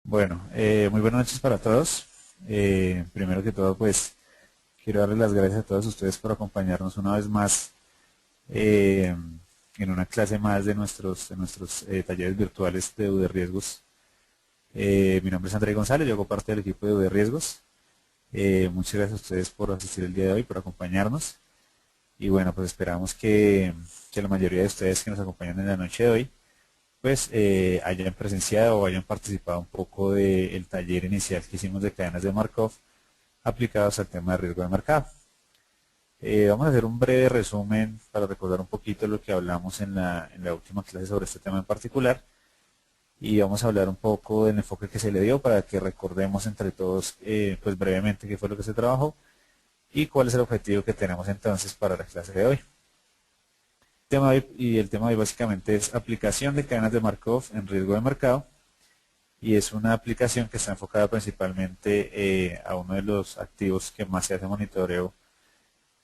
Bueno, muy buenas noches para todos. Primero que todo, pues quiero darles las gracias a todos ustedes por acompañarnos una vez más eh, en una clase más de nuestros talleres virtuales de UD Riesgos. Mi nombre es André González, yo hago parte del equipo de UD Riesgos. Muchas gracias a ustedes por asistir el día de hoy, por acompañarnos. Y bueno, pues esperamos que la mayoría de ustedes que nos acompañan en la noche de hoy pues hayan presenciado o hayan participado un poco del taller inicial que hicimos de cadenas de Markov aplicados al tema de riesgo de mercado. Vamos a hacer un breve resumen para recordar un poquito lo que hablamos en la última clase sobre este tema en particular y vamos a hablar un poco del enfoque que se le dio para que recordemos entre todos pues brevemente qué fue lo que se trabajó y cuál es el objetivo que tenemos entonces para la clase de hoy. El tema de hoy básicamente es aplicación de cadenas de Markov en riesgo de mercado y es una aplicación que está enfocada principalmente a uno de los activos que más se hace monitoreo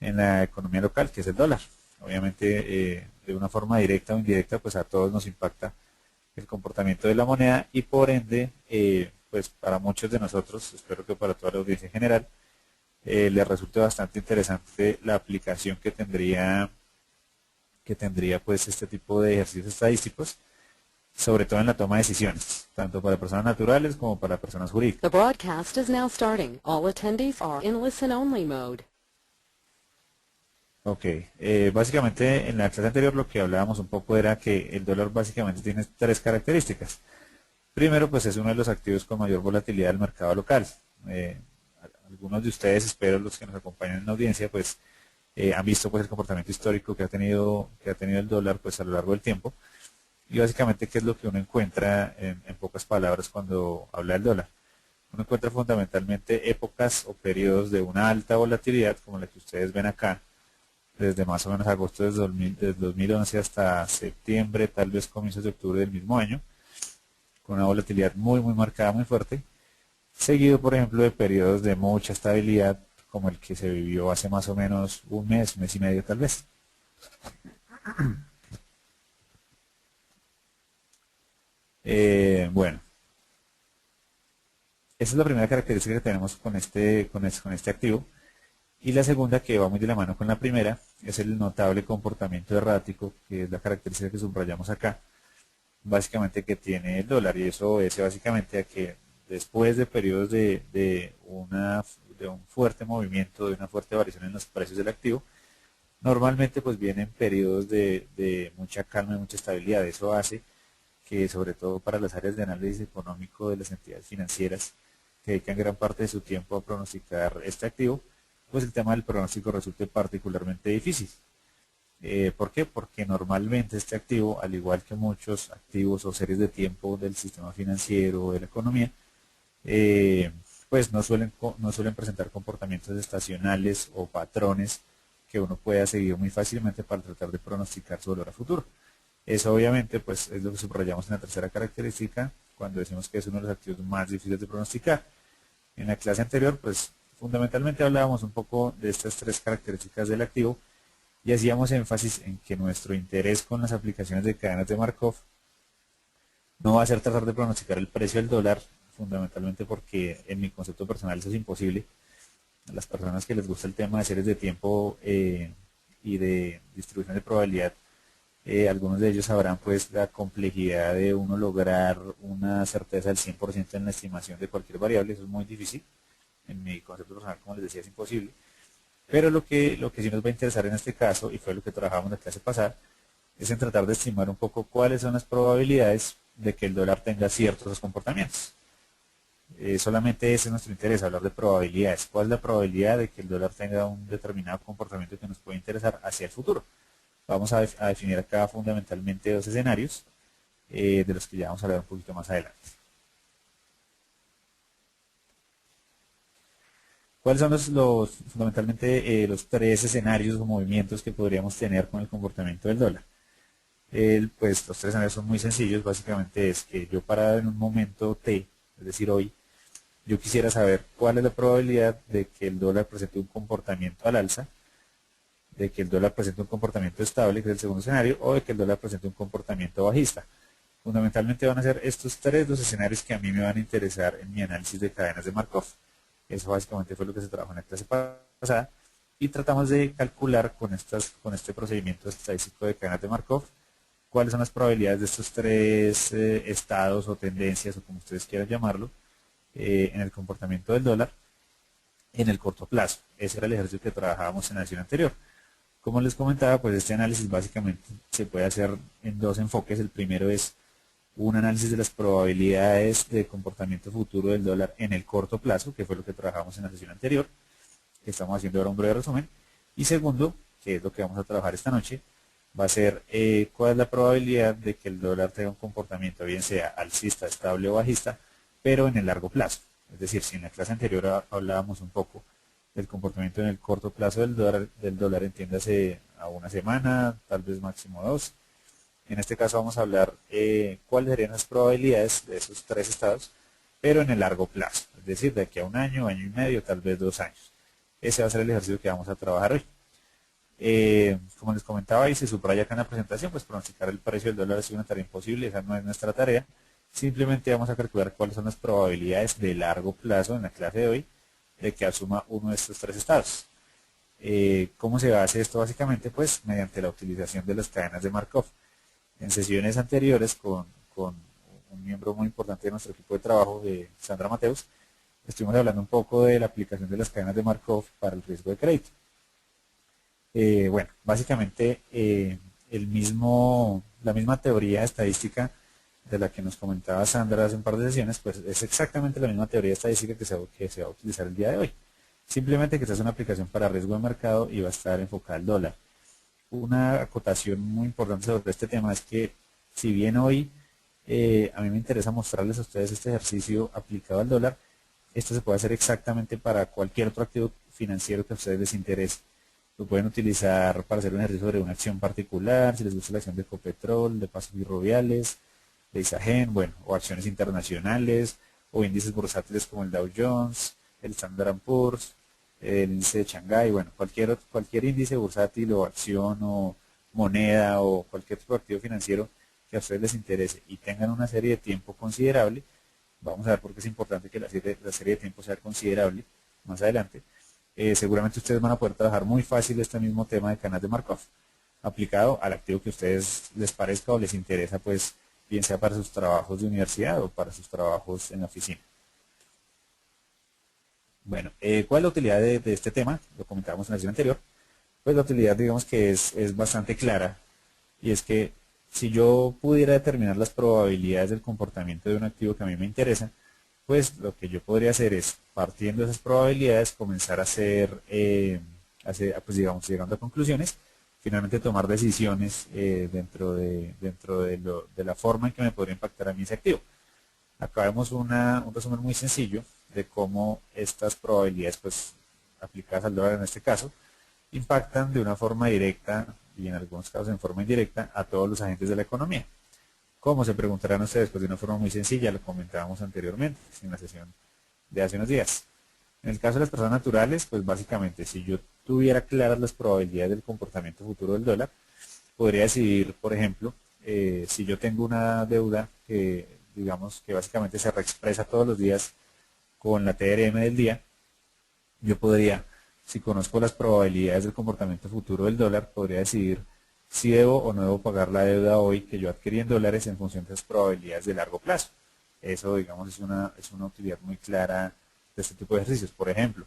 en la economía local, que es el dólar. Obviamente, de una forma directa o indirecta, pues a todos nos impacta el comportamiento de la moneda y por ende, pues para muchos de nosotros, espero que para toda la audiencia en general, les resulte bastante interesante la aplicación que tendría pues este tipo de ejercicios estadísticos, sobre todo en la toma de decisiones, tanto para personas naturales como para personas jurídicas. The broadcast is now starting. All attendees are in listen-only mode. Ok, básicamente en la clase anterior lo que hablábamos un poco era que el dólar básicamente tiene tres características. Primero, pues es uno de los activos con mayor volatilidad del mercado local. Eh, Algunos de ustedes, espero los que nos acompañan en la audiencia, pues han visto pues el comportamiento histórico que ha tenido el dólar pues a lo largo del tiempo. Y básicamente, ¿qué es lo que uno encuentra en pocas palabras cuando habla del dólar? Uno encuentra fundamentalmente épocas o periodos de una alta volatilidad, como la que ustedes ven acá, desde más o menos agosto desde 2011 hasta septiembre, tal vez comienzos de octubre del mismo año, con una volatilidad muy, muy marcada, muy fuerte, seguido, por ejemplo, de periodos de mucha estabilidad, como el que se vivió hace más o menos un mes y medio tal vez. Bueno, esa es la primera característica que tenemos con este activo. Y la segunda, que va muy de la mano con la primera, es el notable comportamiento errático, que es la característica que subrayamos acá, básicamente que tiene el dólar. Y eso obedece básicamente a que después de periodos de un fuerte movimiento, de una fuerte variación en los precios del activo, normalmente pues vienen periodos de mucha calma y mucha estabilidad. Eso hace que, sobre todo para las áreas de análisis económico de las entidades financieras que dedican gran parte de su tiempo a pronosticar este activo, pues el tema del pronóstico resulte particularmente difícil. ¿Por qué? Porque normalmente este activo, al igual que muchos activos o series de tiempo del sistema financiero o de la economía, eh, pues no suelen presentar comportamientos estacionales o patrones que uno pueda seguir muy fácilmente para tratar de pronosticar su valor a futuro. Eso obviamente pues es lo que subrayamos en la tercera característica cuando decimos que es uno de los activos más difíciles de pronosticar. En la clase anterior pues fundamentalmente hablábamos un poco de estas tres características del activo y hacíamos énfasis en que nuestro interés con las aplicaciones de cadenas de Markov no va a ser tratar de pronosticar el precio del dólar, fundamentalmente porque en mi concepto personal eso es imposible. A las personas que les gusta el tema de series de tiempo y de distribución de probabilidad, algunos de ellos sabrán pues la complejidad de uno lograr una certeza del 100% en la estimación de cualquier variable. Eso es muy difícil. En mi concepto personal, como les decía, es imposible. Pero lo que sí nos va a interesar en este caso, y fue lo que trabajamos en la clase pasada, es en tratar de estimar un poco cuáles son las probabilidades de que el dólar tenga ciertos comportamientos. Solamente ese es nuestro interés, hablar de probabilidades. ¿Cuál es la probabilidad de que el dólar tenga un determinado comportamiento que nos puede interesar hacia el futuro? Vamos a definir acá fundamentalmente dos escenarios, de los que ya vamos a hablar un poquito más adelante. ¿Cuáles son fundamentalmente los tres escenarios o movimientos que podríamos tener con el comportamiento del dólar? Pues los tres escenarios son muy sencillos. Básicamente es que yo parado en un momento T, es decir hoy, yo quisiera saber cuál es la probabilidad de que el dólar presente un comportamiento al alza, de que el dólar presente un comportamiento estable, que es el segundo escenario, o de que el dólar presente un comportamiento bajista. Fundamentalmente van a ser estos tres los escenarios que a mí me van a interesar en mi análisis de cadenas de Markov. Eso básicamente fue lo que se trabajó en la clase pasada y tratamos de calcular con este procedimiento estadístico de cadenas de Markov cuáles son las probabilidades de estos tres estados o tendencias o como ustedes quieran llamarlo en el comportamiento del dólar en el corto plazo. Ese era el ejercicio que trabajábamos en la sesión anterior. Como les comentaba, pues este análisis básicamente se puede hacer en dos enfoques. El primero es un análisis de las probabilidades de comportamiento futuro del dólar en el corto plazo, que fue lo que trabajamos en la sesión anterior, que estamos haciendo ahora un breve resumen. Y segundo, que es lo que vamos a trabajar esta noche, va a ser cuál es la probabilidad de que el dólar tenga un comportamiento, bien sea alcista, estable o bajista, pero en el largo plazo. Es decir, si en la clase anterior hablábamos un poco del comportamiento en el corto plazo del dólar entiéndase a una semana, tal vez máximo dos. En este caso vamos a hablar cuáles serían las probabilidades de esos tres estados, pero en el largo plazo, es decir, de aquí a un año, año y medio, tal vez 2 años. Ese va a ser el ejercicio que vamos a trabajar hoy. Como les comentaba y se subraya acá en la presentación, pues pronosticar el precio del dólar es una tarea imposible, esa no es nuestra tarea. Simplemente vamos a calcular cuáles son las probabilidades de largo plazo en la clase de hoy de que asuma uno de estos tres estados. ¿Cómo se hace esto básicamente? Pues mediante la utilización de las cadenas de Markov. En sesiones anteriores con un miembro muy importante de nuestro equipo de trabajo, de Sandra Mateus, estuvimos hablando un poco de la aplicación de las cadenas de Markov para el riesgo de crédito. Bueno, básicamente la misma teoría estadística de la que nos comentaba Sandra hace un par de sesiones, pues es exactamente la misma teoría estadística que se va a utilizar el día de hoy. Simplemente que esta es una aplicación para riesgo de mercado y va a estar enfocada al dólar. Una acotación muy importante sobre este tema es que si bien hoy a mí me interesa mostrarles a ustedes este ejercicio aplicado al dólar, esto se puede hacer exactamente para cualquier otro activo financiero que a ustedes les interese. Lo pueden utilizar para hacer un ejercicio sobre una acción particular, si les gusta la acción de Ecopetrol, de Pasos Ferroviales, de Isagen, bueno, o acciones internacionales, o índices bursátiles como el Dow Jones, el Standard & Poor's, el índice de Shanghái, bueno, cualquier índice bursátil o acción o moneda o cualquier tipo de activo financiero que a ustedes les interese y tengan una serie de tiempo considerable, vamos a ver por qué es importante que la serie de tiempo sea considerable más adelante. Seguramente ustedes van a poder trabajar muy fácil este mismo tema de cadenas de Markov aplicado al activo que a ustedes les parezca o les interesa, pues bien sea para sus trabajos de universidad o para sus trabajos en la oficina. Bueno, ¿cuál es la utilidad de este tema? Lo comentábamos en la sesión anterior. Pues la utilidad, digamos que es bastante clara, y es que si yo pudiera determinar las probabilidades del comportamiento de un activo que a mí me interesa, pues lo que yo podría hacer es, partiendo de esas probabilidades, comenzar a pues digamos, llegando a conclusiones, finalmente tomar decisiones dentro de la forma en que me podría impactar a mí ese activo. Acá vemos un resumen muy sencillo de cómo estas probabilidades, pues aplicadas al dólar en este caso, impactan de una forma directa y en algunos casos en forma indirecta a todos los agentes de la economía. ¿Cómo? Se preguntarán ustedes, pues de una forma muy sencilla, lo comentábamos anteriormente en la sesión de hace unos días. En el caso de las personas naturales, pues básicamente si yo tuviera claras las probabilidades del comportamiento futuro del dólar, podría decidir, por ejemplo, si yo tengo una deuda que digamos que básicamente se reexpresa todos los días con la TRM del día, yo podría, si conozco las probabilidades del comportamiento futuro del dólar, podría decidir si debo o no debo pagar la deuda hoy que yo adquirí en dólares en función de las probabilidades de largo plazo. Eso, digamos, es una utilidad muy clara de este tipo de ejercicios. Por ejemplo,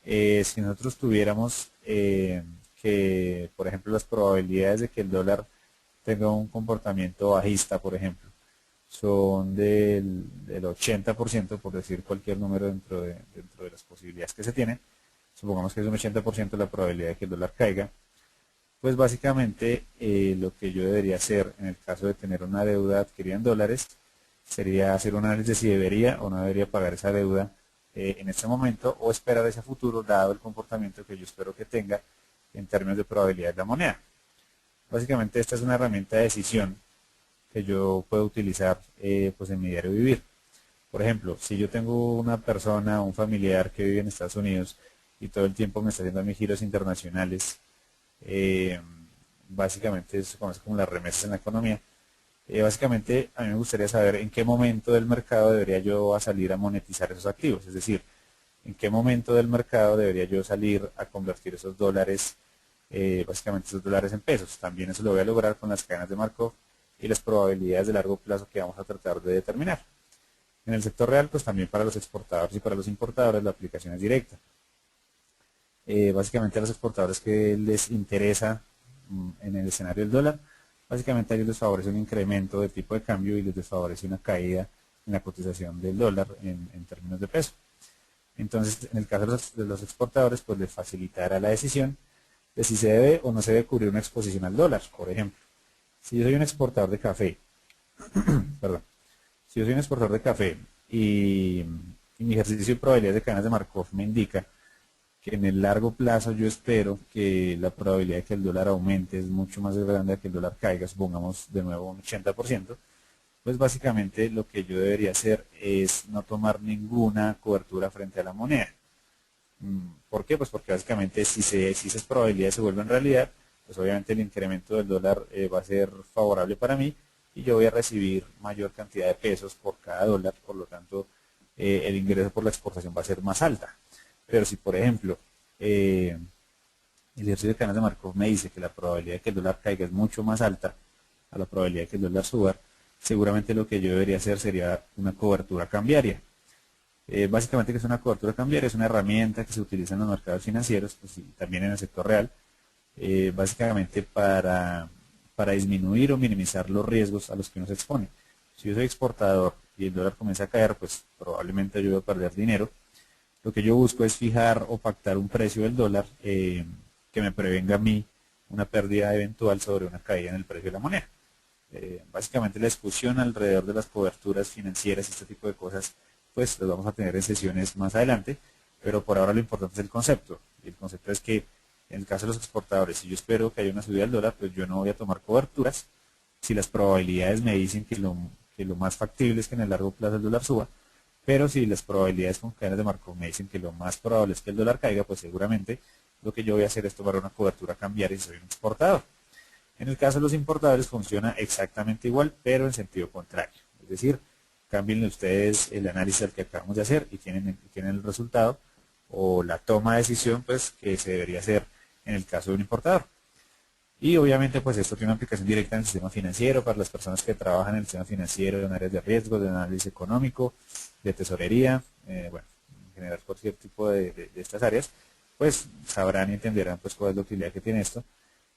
si nosotros tuviéramos que, por ejemplo, las probabilidades de que el dólar tenga un comportamiento bajista, por ejemplo, son del 80%, por decir cualquier número dentro de las posibilidades que se tienen. Supongamos que es un 80% la probabilidad de que el dólar caiga. Pues básicamente lo que yo debería hacer en el caso de tener una deuda adquirida en dólares sería hacer un análisis de si debería o no debería pagar esa deuda en este momento o esperar ese futuro dado el comportamiento que yo espero que tenga en términos de probabilidad de la moneda. Básicamente esta es una herramienta de decisión que yo puedo utilizar pues en mi diario vivir. Por ejemplo, si yo tengo una persona, un familiar que vive en Estados Unidos y todo el tiempo me está haciendo a mí giros internacionales, básicamente eso se conoce como las remesas en la economía. Básicamente a mí me gustaría saber en qué momento del mercado debería yo salir a monetizar esos activos, es decir, en qué momento del mercado debería yo salir a convertir esos dólares, básicamente esos dólares en pesos. También eso lo voy a lograr con las cadenas de Markov y las probabilidades de largo plazo que vamos a tratar de determinar. En el sector real, pues también para los exportadores y para los importadores la aplicación es directa. Básicamente a los exportadores que les interesa en el escenario del dólar, básicamente a ellos les favorece un incremento de tipo de cambio y les desfavorece una caída en la cotización del dólar en términos de peso. Entonces, en el caso de los exportadores, pues les facilitará la decisión de si se debe o no se debe cubrir una exposición al dólar. Por ejemplo, si yo soy un exportador de café, perdón, si yo soy un exportador de café y mi ejercicio de probabilidades de cadenas de Markov me indica que en el largo plazo yo espero que la probabilidad de que el dólar aumente es mucho más grande a que el dólar caiga, supongamos de nuevo un 80%, pues básicamente lo que yo debería hacer es no tomar ninguna cobertura frente a la moneda. ¿Por qué? Pues porque básicamente si esas probabilidades se vuelven realidad, pues obviamente el incremento del dólar va a ser favorable para mí y yo voy a recibir mayor cantidad de pesos por cada dólar, por lo tanto el ingreso por la exportación va a ser más alta. Pero si por ejemplo el ejercicio de cadenas de Markov me dice que la probabilidad de que el dólar caiga es mucho más alta a la probabilidad de que el dólar suba, seguramente lo que yo debería hacer sería una cobertura cambiaria. Básicamente, ¿que es una cobertura cambiaria? Es una herramienta que se utiliza en los mercados financieros, pues, y también en el sector real, básicamente para disminuir o minimizar los riesgos a los que uno se expone. Si yo soy exportador y el dólar comienza a caer, pues probablemente yo voy a perder dinero. Lo que yo busco es fijar o pactar un precio del dólar que me prevenga a mí una pérdida eventual sobre una caída en el precio de la moneda. Básicamente la discusión alrededor de las coberturas financieras y este tipo de cosas, pues las vamos a tener en sesiones más adelante, pero por ahora lo importante es el concepto. Y el concepto es que en el caso de los exportadores, si yo espero que haya una subida del dólar, pues yo no voy a tomar coberturas. Si las probabilidades me dicen que lo más factible es que en el largo plazo el dólar suba, pero si las probabilidades con cadenas de Markov me dicen que lo más probable es que el dólar caiga, pues seguramente lo que yo voy a hacer es tomar una cobertura cambiaria si soy un exportador. En el caso de los importadores funciona exactamente igual, pero en sentido contrario. Es decir, cambien ustedes el análisis al que acabamos de hacer y tienen el resultado o la toma de decisión pues que se debería hacer en el caso de un importador. Y obviamente pues esto tiene una aplicación directa en el sistema financiero para las personas que trabajan en el sistema financiero en áreas de riesgo, de análisis económico, de tesorería, bueno, en general cualquier tipo de estas áreas, pues sabrán y entenderán pues cuál es la utilidad que tiene esto.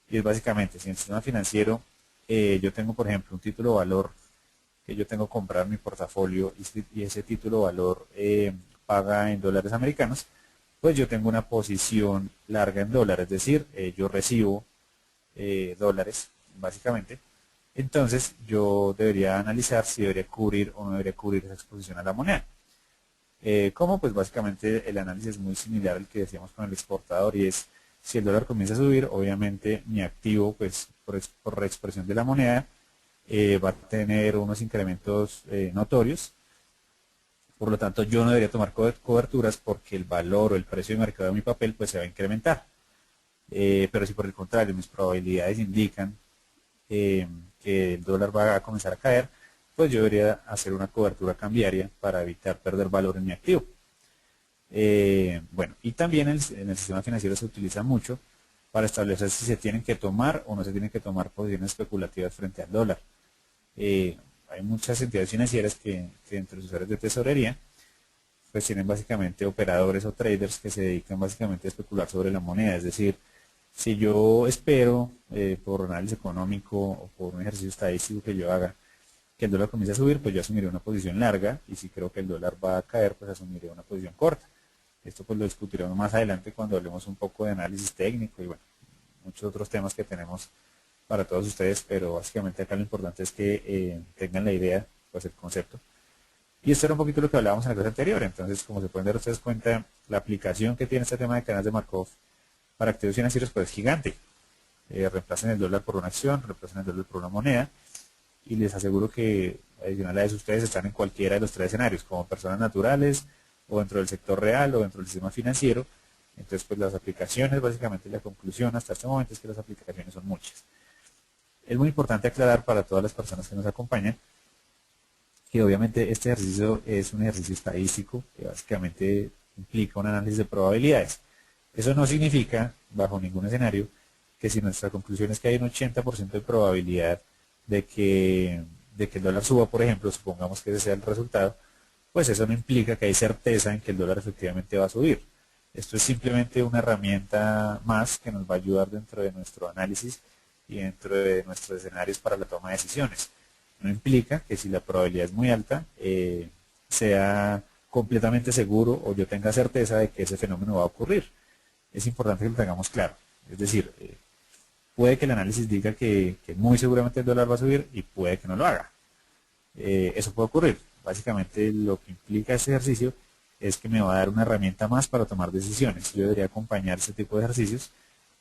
Y es básicamente, si en el sistema financiero yo tengo, por ejemplo, un título valor que yo tengo que comprar en mi portafolio y ese título valor paga en dólares americanos, pues yo tengo una posición larga en dólares, es decir, yo recibo dólares, básicamente. Entonces yo debería analizar si debería cubrir o no debería cubrir esa exposición a la moneda. ¿Cómo? Pues básicamente el análisis es muy similar al que decíamos con el exportador y es si el dólar comienza a subir, obviamente mi activo, pues por expresión de la moneda, va a tener unos incrementos notorios. Por lo tanto, yo no debería tomar coberturas porque el valor o el precio de mercado de mi papel pues se va a incrementar. Pero si por el contrario mis probabilidades indican que el dólar va a comenzar a caer, pues yo debería hacer una cobertura cambiaria para evitar perder valor en mi activo. Bueno, y también en el sistema financiero se utiliza mucho para establecer si se tienen que tomar o no se tienen que tomar posiciones especulativas frente al dólar. Hay muchas entidades financieras que entre sus áreas de tesorería pues tienen básicamente operadores o traders que se dedican básicamente a especular sobre la moneda, es decir, si yo espero por análisis económico o por un ejercicio estadístico que yo haga que el dólar comience a subir, pues yo asumiré una posición larga y si creo que el dólar va a caer, pues asumiré una posición corta. Esto pues lo discutiremos más adelante cuando hablemos un poco de análisis técnico y bueno, muchos otros temas que tenemos para todos ustedes, pero básicamente acá lo importante es que tengan la idea, pues el concepto. Y esto era un poquito lo que hablábamos en la clase anterior, entonces como se pueden dar ustedes cuenta, la aplicación que tiene este tema de cadenas de Markov para activos financieros pues es gigante. Reemplacen el dólar por una acción, reemplacen el dólar por una moneda y les aseguro que adicional a eso ustedes están en cualquiera de los tres escenarios, como personas naturales o dentro del sector real o dentro del sistema financiero. Entonces pues las aplicaciones, básicamente la conclusión hasta este momento es que las aplicaciones son muchas. Es muy importante aclarar para todas las personas que nos acompañan que obviamente este ejercicio es un ejercicio estadístico que básicamente implica un análisis de probabilidades. Eso no significa, bajo ningún escenario, que si nuestra conclusión es que hay un 80% de probabilidad de que el dólar suba, por ejemplo, supongamos que ese sea el resultado, pues eso no implica que hay certeza en que el dólar efectivamente va a subir. Esto es simplemente una herramienta más que nos va a ayudar dentro de nuestro análisis y dentro de nuestros escenarios para la toma de decisiones. No implica que si la probabilidad es muy alta, sea completamente seguro o yo tenga certeza de que ese fenómeno va a ocurrir. Es importante que lo tengamos claro. Es decir, puede que el análisis diga que muy seguramente el dólar va a subir y puede que no lo haga. Eso puede ocurrir. Básicamente lo que implica este ejercicio es que me va a dar una herramienta más para tomar decisiones. Yo debería acompañar este tipo de ejercicios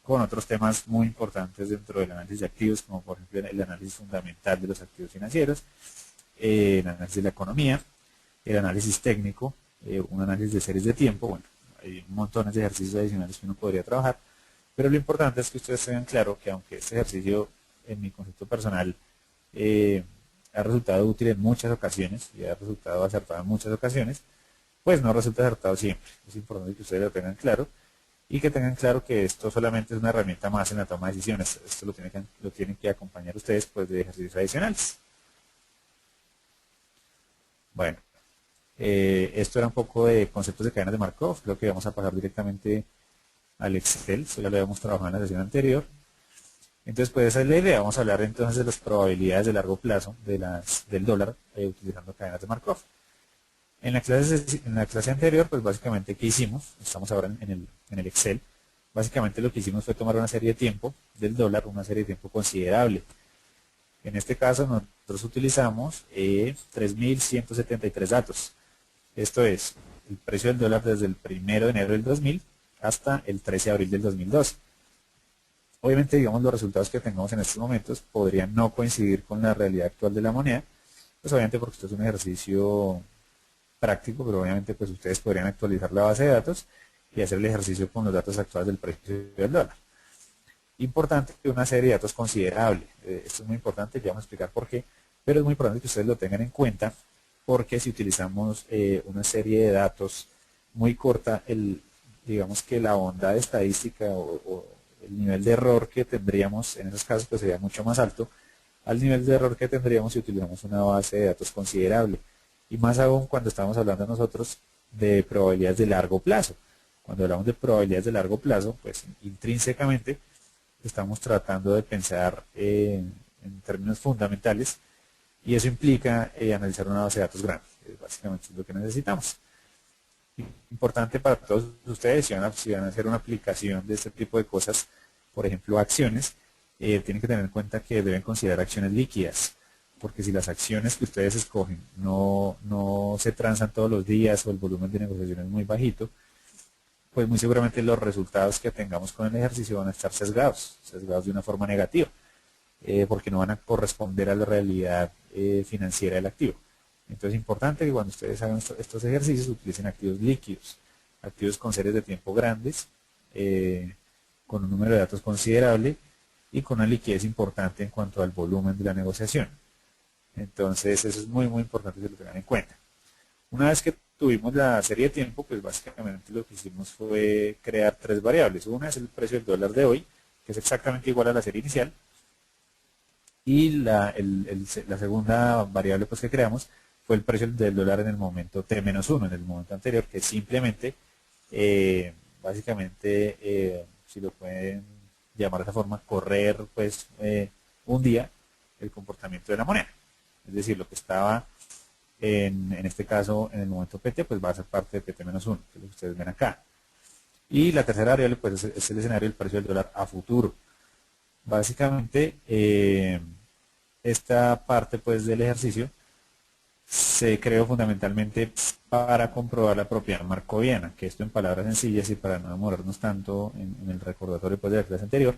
con otros temas muy importantes dentro del análisis de activos, como por ejemplo el análisis fundamental de los activos financieros, el análisis de la economía, el análisis técnico, un análisis de series de tiempo. Bueno, hay montones de ejercicios adicionales que uno podría trabajar, pero lo importante es que ustedes tengan claro que aunque este ejercicio, en mi concepto personal, ha resultado útil en muchas ocasiones y ha resultado acertado en muchas ocasiones, pues no resulta acertado siempre. Es importante que ustedes lo tengan claro y que tengan claro que esto solamente es una herramienta más en la toma de decisiones. Esto lo tienen que acompañar ustedes pues de ejercicios adicionales. Bueno, esto era un poco de conceptos de cadenas de Markov. Creo que vamos a pasar directamente al Excel. Esto ya lo habíamos trabajado en la sesión anterior. Entonces, pues esa es la idea. Vamos a hablar entonces de las probabilidades de largo plazo del dólar utilizando cadenas de Markov. En la clase anterior, pues básicamente, ¿qué hicimos? Estamos ahora en el Excel. Básicamente lo que hicimos fue tomar una serie de tiempo del dólar, una serie de tiempo considerable. En este caso nosotros utilizamos 3.173 datos. Esto es el precio del dólar desde el 1 de enero del 2000 hasta el 13 de abril del 2002. Obviamente, digamos, los resultados que tengamos en estos momentos podrían no coincidir con la realidad actual de la moneda, pues obviamente porque esto es un ejercicio práctico, pero obviamente pues ustedes podrían actualizar la base de datos y hacer el ejercicio con los datos actuales del precio del dólar. Importante que una serie de datos considerable. Esto es muy importante, ya vamos a explicar por qué, pero es muy importante que ustedes lo tengan en cuenta porque si utilizamos una serie de datos muy corta, digamos que la onda estadística o el nivel de error que tendríamos en esos casos pues sería mucho más alto al nivel de error que tendríamos si utilizamos una base de datos considerable. Y más aún cuando estamos hablando nosotros de probabilidades de largo plazo. Cuando hablamos de probabilidades de largo plazo, pues intrínsecamente estamos tratando de pensar en términos fundamentales y eso implica analizar una base de datos grande. Básicamente es lo que necesitamos. Importante para todos ustedes, si van a hacer una aplicación de este tipo de cosas, por ejemplo acciones, tienen que tener en cuenta que deben considerar acciones líquidas, porque si las acciones que ustedes escogen no se transan todos los días o el volumen de negociación es muy bajito, pues muy seguramente los resultados que tengamos con el ejercicio van a estar sesgados de una forma negativa, porque no van a corresponder a la realidad financiera del activo. Entonces es importante que cuando ustedes hagan estos ejercicios utilicen activos líquidos, activos con series de tiempo grandes, con un número de datos considerable y con una liquidez importante en cuanto al volumen de la negociación. Entonces eso es muy importante que lo tengan en cuenta. Una vez que tuvimos la serie de tiempo, pues básicamente lo que hicimos fue crear tres variables. Una es el precio del dólar de hoy, que es exactamente igual a la serie inicial. Y la segunda variable pues, que creamos fue el precio del dólar en el momento T-1, en el momento anterior, que es simplemente, básicamente, si lo pueden llamar de esa forma, correr pues un día el comportamiento de la moneda. Es decir, lo que estaba en este caso en el momento PT, pues va a ser parte de PT-1, que es lo que ustedes ven acá. Y la tercera variable pues es el escenario del precio del dólar a futuro. Básicamente, esta parte pues del ejercicio se creó fundamentalmente para comprobar la propiedad markoviana, que esto en palabras sencillas y para no demorarnos tanto en el recordatorio pues, de la clase anterior,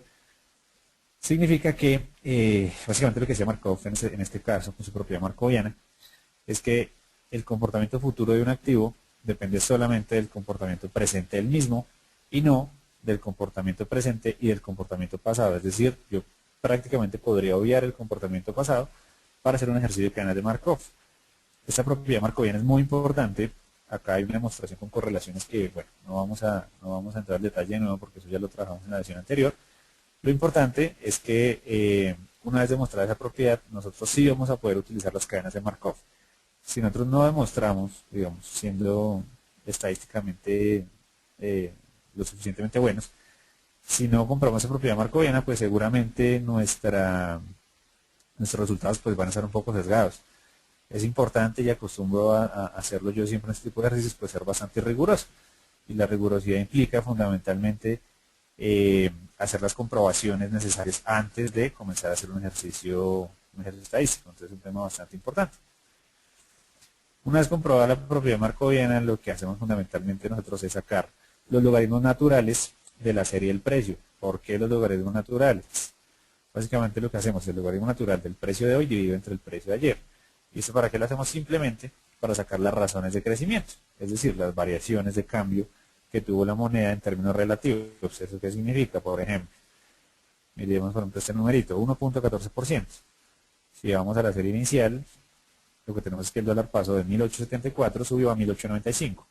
significa que básicamente lo que decía Markov en este caso con su propiedad markoviana es que el comportamiento futuro de un activo depende solamente del comportamiento presente del mismo y no del comportamiento presente y del comportamiento pasado. Es decir, yo prácticamente podría obviar el comportamiento pasado para hacer un ejercicio de cadenas de Markov. Esta propiedad markoviana es muy importante. Acá hay una demostración con correlaciones que, bueno, no vamos a entrar en detalle de nuevo porque eso ya lo trabajamos en la lección anterior. Lo importante es que una vez demostrada esa propiedad, nosotros sí vamos a poder utilizar las cadenas de Markov. Si nosotros no demostramos, digamos, siendo estadísticamente lo suficientemente buenos, si no comprobamos esa propiedad markoviana, pues seguramente nuestros resultados pues van a ser un poco sesgados. Es importante y acostumbro a hacerlo yo siempre en este tipo de ejercicios, pues ser bastante riguroso. Y la rigurosidad implica fundamentalmente hacer las comprobaciones necesarias antes de comenzar a hacer un ejercicio estadístico. Entonces es un tema bastante importante. Una vez comprobada la propiedad markoviana, lo que hacemos fundamentalmente nosotros es sacar los logaritmos naturales de la serie del precio. ¿Por qué los logaritmos naturales? Básicamente lo que hacemos es el logaritmo natural del precio de hoy dividido entre el precio de ayer. ¿Y esto para qué lo hacemos? Simplemente para sacar las razones de crecimiento, es decir, las variaciones de cambio que tuvo la moneda en términos relativos. ¿Eso qué significa? Por ejemplo, miremos por ejemplo este numerito, 1.14%. Si vamos a la serie inicial, lo que tenemos es que el dólar pasó de 1874, subió a 1895.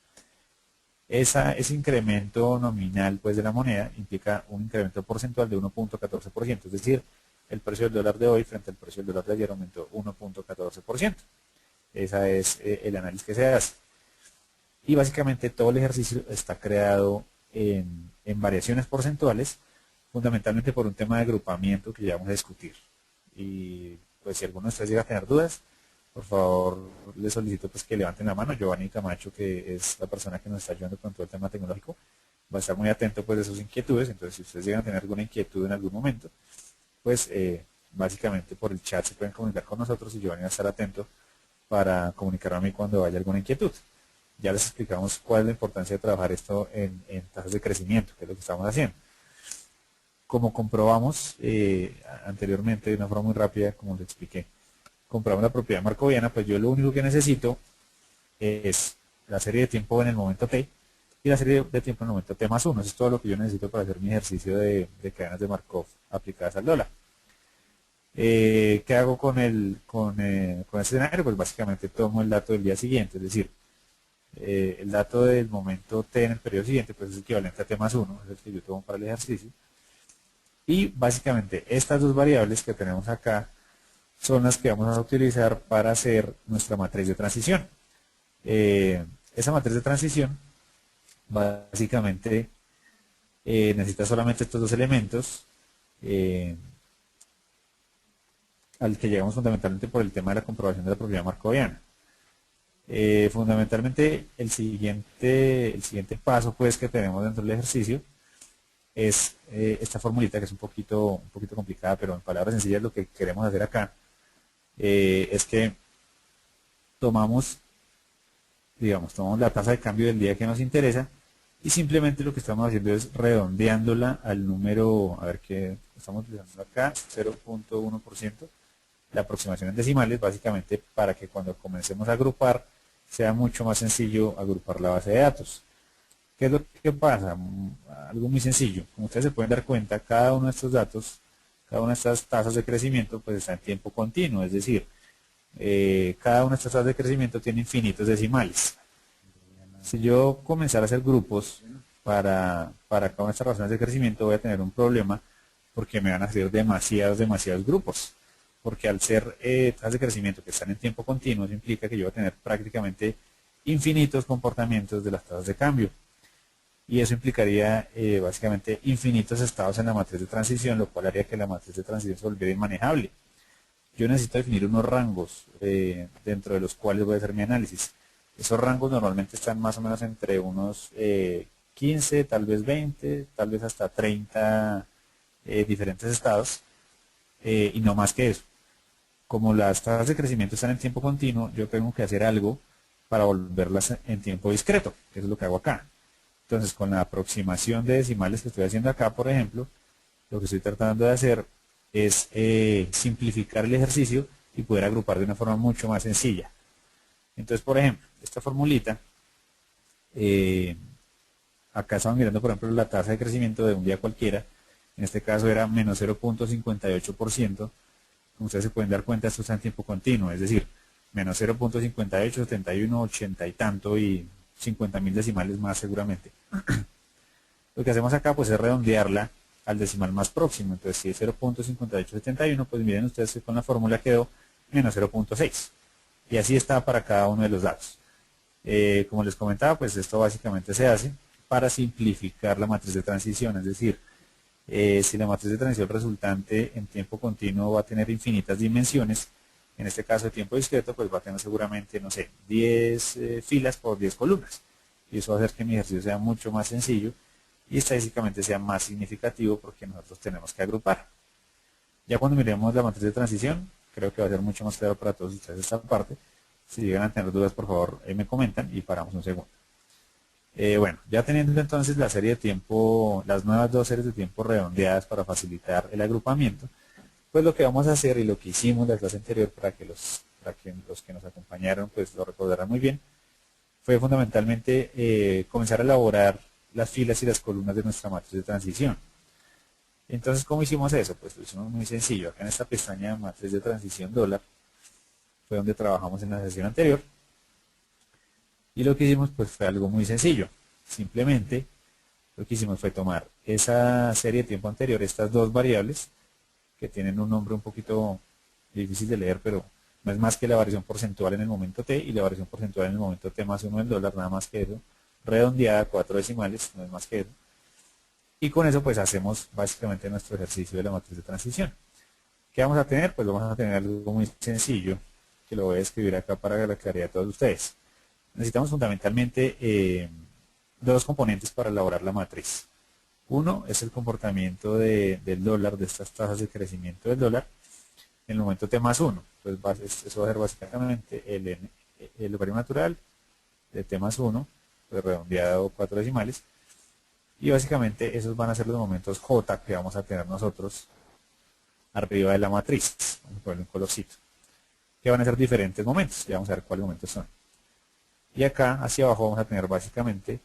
Ese incremento nominal pues de la moneda implica un incremento porcentual de 1.14%, es decir, el precio del dólar de hoy frente al precio del dólar de ayer aumentó 1.14%. Ese es el análisis que se hace. Y básicamente todo el ejercicio está creado en variaciones porcentuales, fundamentalmente por un tema de agrupamiento que ya vamos a discutir. Y pues si alguno de ustedes llega a tener dudas, por favor les solicito pues que levanten la mano. Giovanni Camacho, que es la persona que nos está ayudando con todo el tema tecnológico, va a estar muy atento pues de sus inquietudes. Entonces si ustedes llegan a tener alguna inquietud en algún momento, pues básicamente por el chat se pueden comunicar con nosotros y Giovanni va a estar atento para comunicarme a mí cuando haya alguna inquietud. Ya les explicamos cuál es la importancia de trabajar esto en tasas de crecimiento, que es lo que estamos haciendo. Como comprobamos anteriormente de una forma muy rápida, como les expliqué, comprobamos la propiedad markoviana, pues yo lo único que necesito es la serie de tiempo en el momento t y la serie de tiempo en el momento t más 1. Eso es todo lo que yo necesito para hacer mi ejercicio de cadenas de Markov aplicadas al dólar. ¿Qué hago con este escenario? Pues básicamente tomo el dato del día siguiente, es decir, el dato del momento t en el periodo siguiente pues es equivalente a t más 1, es el que yo tomo para el ejercicio. Y básicamente estas dos variables que tenemos acá son las que vamos a utilizar para hacer nuestra matriz de transición. Esa matriz de transición básicamente necesita solamente estos dos elementos al que llegamos fundamentalmente por el tema de la comprobación de la propiedad markoviana. Fundamentalmente el siguiente paso pues que tenemos dentro del ejercicio es esta formulita que es un poquito complicada, pero en palabras sencillas lo que queremos hacer acá es que tomamos la tasa de cambio del día que nos interesa y simplemente lo que estamos haciendo es redondeándola al número, a ver qué estamos utilizando acá, 0.1%, la aproximación en decimales, básicamente para que cuando comencemos a agrupar sea mucho más sencillo agrupar la base de datos. ¿Qué es lo que pasa? Algo muy sencillo. Como ustedes se pueden dar cuenta, cada uno de estos datos, cada una de estas tasas de crecimiento, pues está en tiempo continuo. Es decir, cada una de estas tasas de crecimiento tiene infinitos decimales. Si yo comenzara a hacer grupos para cada una de estas razones de crecimiento, voy a tener un problema porque me van a salir demasiados grupos. Porque al ser tasas de crecimiento que están en tiempo continuo, eso implica que yo voy a tener prácticamente infinitos comportamientos de las tasas de cambio. Y eso implicaría básicamente infinitos estados en la matriz de transición, lo cual haría que la matriz de transición se volviera inmanejable. Yo necesito definir unos rangos dentro de los cuales voy a hacer mi análisis. Esos rangos normalmente están más o menos entre unos 15, tal vez 20, tal vez hasta 30 diferentes estados y no más que eso. Como las tasas de crecimiento están en tiempo continuo, yo tengo que hacer algo para volverlas en tiempo discreto, que es lo que hago acá. Entonces, con la aproximación de decimales que estoy haciendo acá, por ejemplo, lo que estoy tratando de hacer es simplificar el ejercicio y poder agrupar de una forma mucho más sencilla. Entonces, por ejemplo, esta formulita, acá estamos mirando, por ejemplo, la tasa de crecimiento de un día cualquiera, En este caso era menos 0.58%. Como ustedes se pueden dar cuenta, esto está en tiempo continuo, es decir, menos 0.58, 71, 80 y tanto y 50.000 decimales más seguramente. Lo que hacemos acá pues es redondearla al decimal más próximo. Entonces si es 0.5871, pues miren ustedes que con la fórmula quedó menos 0.6. Y así está para cada uno de los datos. Como les comentaba, pues esto básicamente se hace para simplificar la matriz de transición. Es decir, si la matriz de transición resultante en tiempo continuo va a tener infinitas dimensiones, en este caso de tiempo discreto, pues va a tener seguramente, no sé, 10 filas por 10 columnas. Y eso va a hacer que mi ejercicio sea mucho más sencillo y estadísticamente sea más significativo porque nosotros tenemos que agrupar. Ya cuando miremos la matriz de transición, creo que va a ser mucho más claro para todos ustedes esta parte. Si llegan a tener dudas, por favor, me comentan y paramos un segundo. Bueno, ya teniendo entonces la serie de tiempo, las nuevas dos series de tiempo redondeadas para facilitar el agrupamiento, pues lo que vamos a hacer y lo que hicimos en la clase anterior para que los que nos acompañaron pues lo recordarán muy bien, fue fundamentalmente comenzar a elaborar las filas y las columnas de nuestra matriz de transición. Entonces, ¿cómo hicimos eso? Pues lo hicimos muy sencillo. Acá en esta pestaña de matriz de transición dólar fue donde trabajamos en la sesión anterior. Y lo que hicimos pues fue algo muy sencillo. Simplemente lo que hicimos fue tomar esa serie de tiempo anterior, estas dos variables, que tienen un nombre un poquito difícil de leer, pero no es más que la variación porcentual en el momento t y la variación porcentual en el momento t más 1 del dólar, nada más que eso, redondeada a 4 decimales, no es más que eso. Y con eso pues hacemos básicamente nuestro ejercicio de la matriz de transición. ¿Qué vamos a tener? Pues vamos a tener algo muy sencillo, que lo voy a escribir acá para la claridad de todos ustedes. Necesitamos fundamentalmente dos componentes para elaborar la matriz. Uno es el comportamiento del dólar, de estas tasas de crecimiento del dólar, en el momento t más 1. Entonces eso va a ser básicamente el logaritmo natural de t más 1, pues redondeado 4 decimales. Y básicamente esos van a ser los momentos j que vamos a tener nosotros arriba de la matriz. Vamos a ponerle un colorcito. Que van a ser diferentes momentos. Ya vamos a ver cuáles momentos son. Y acá hacia abajo vamos a tener básicamente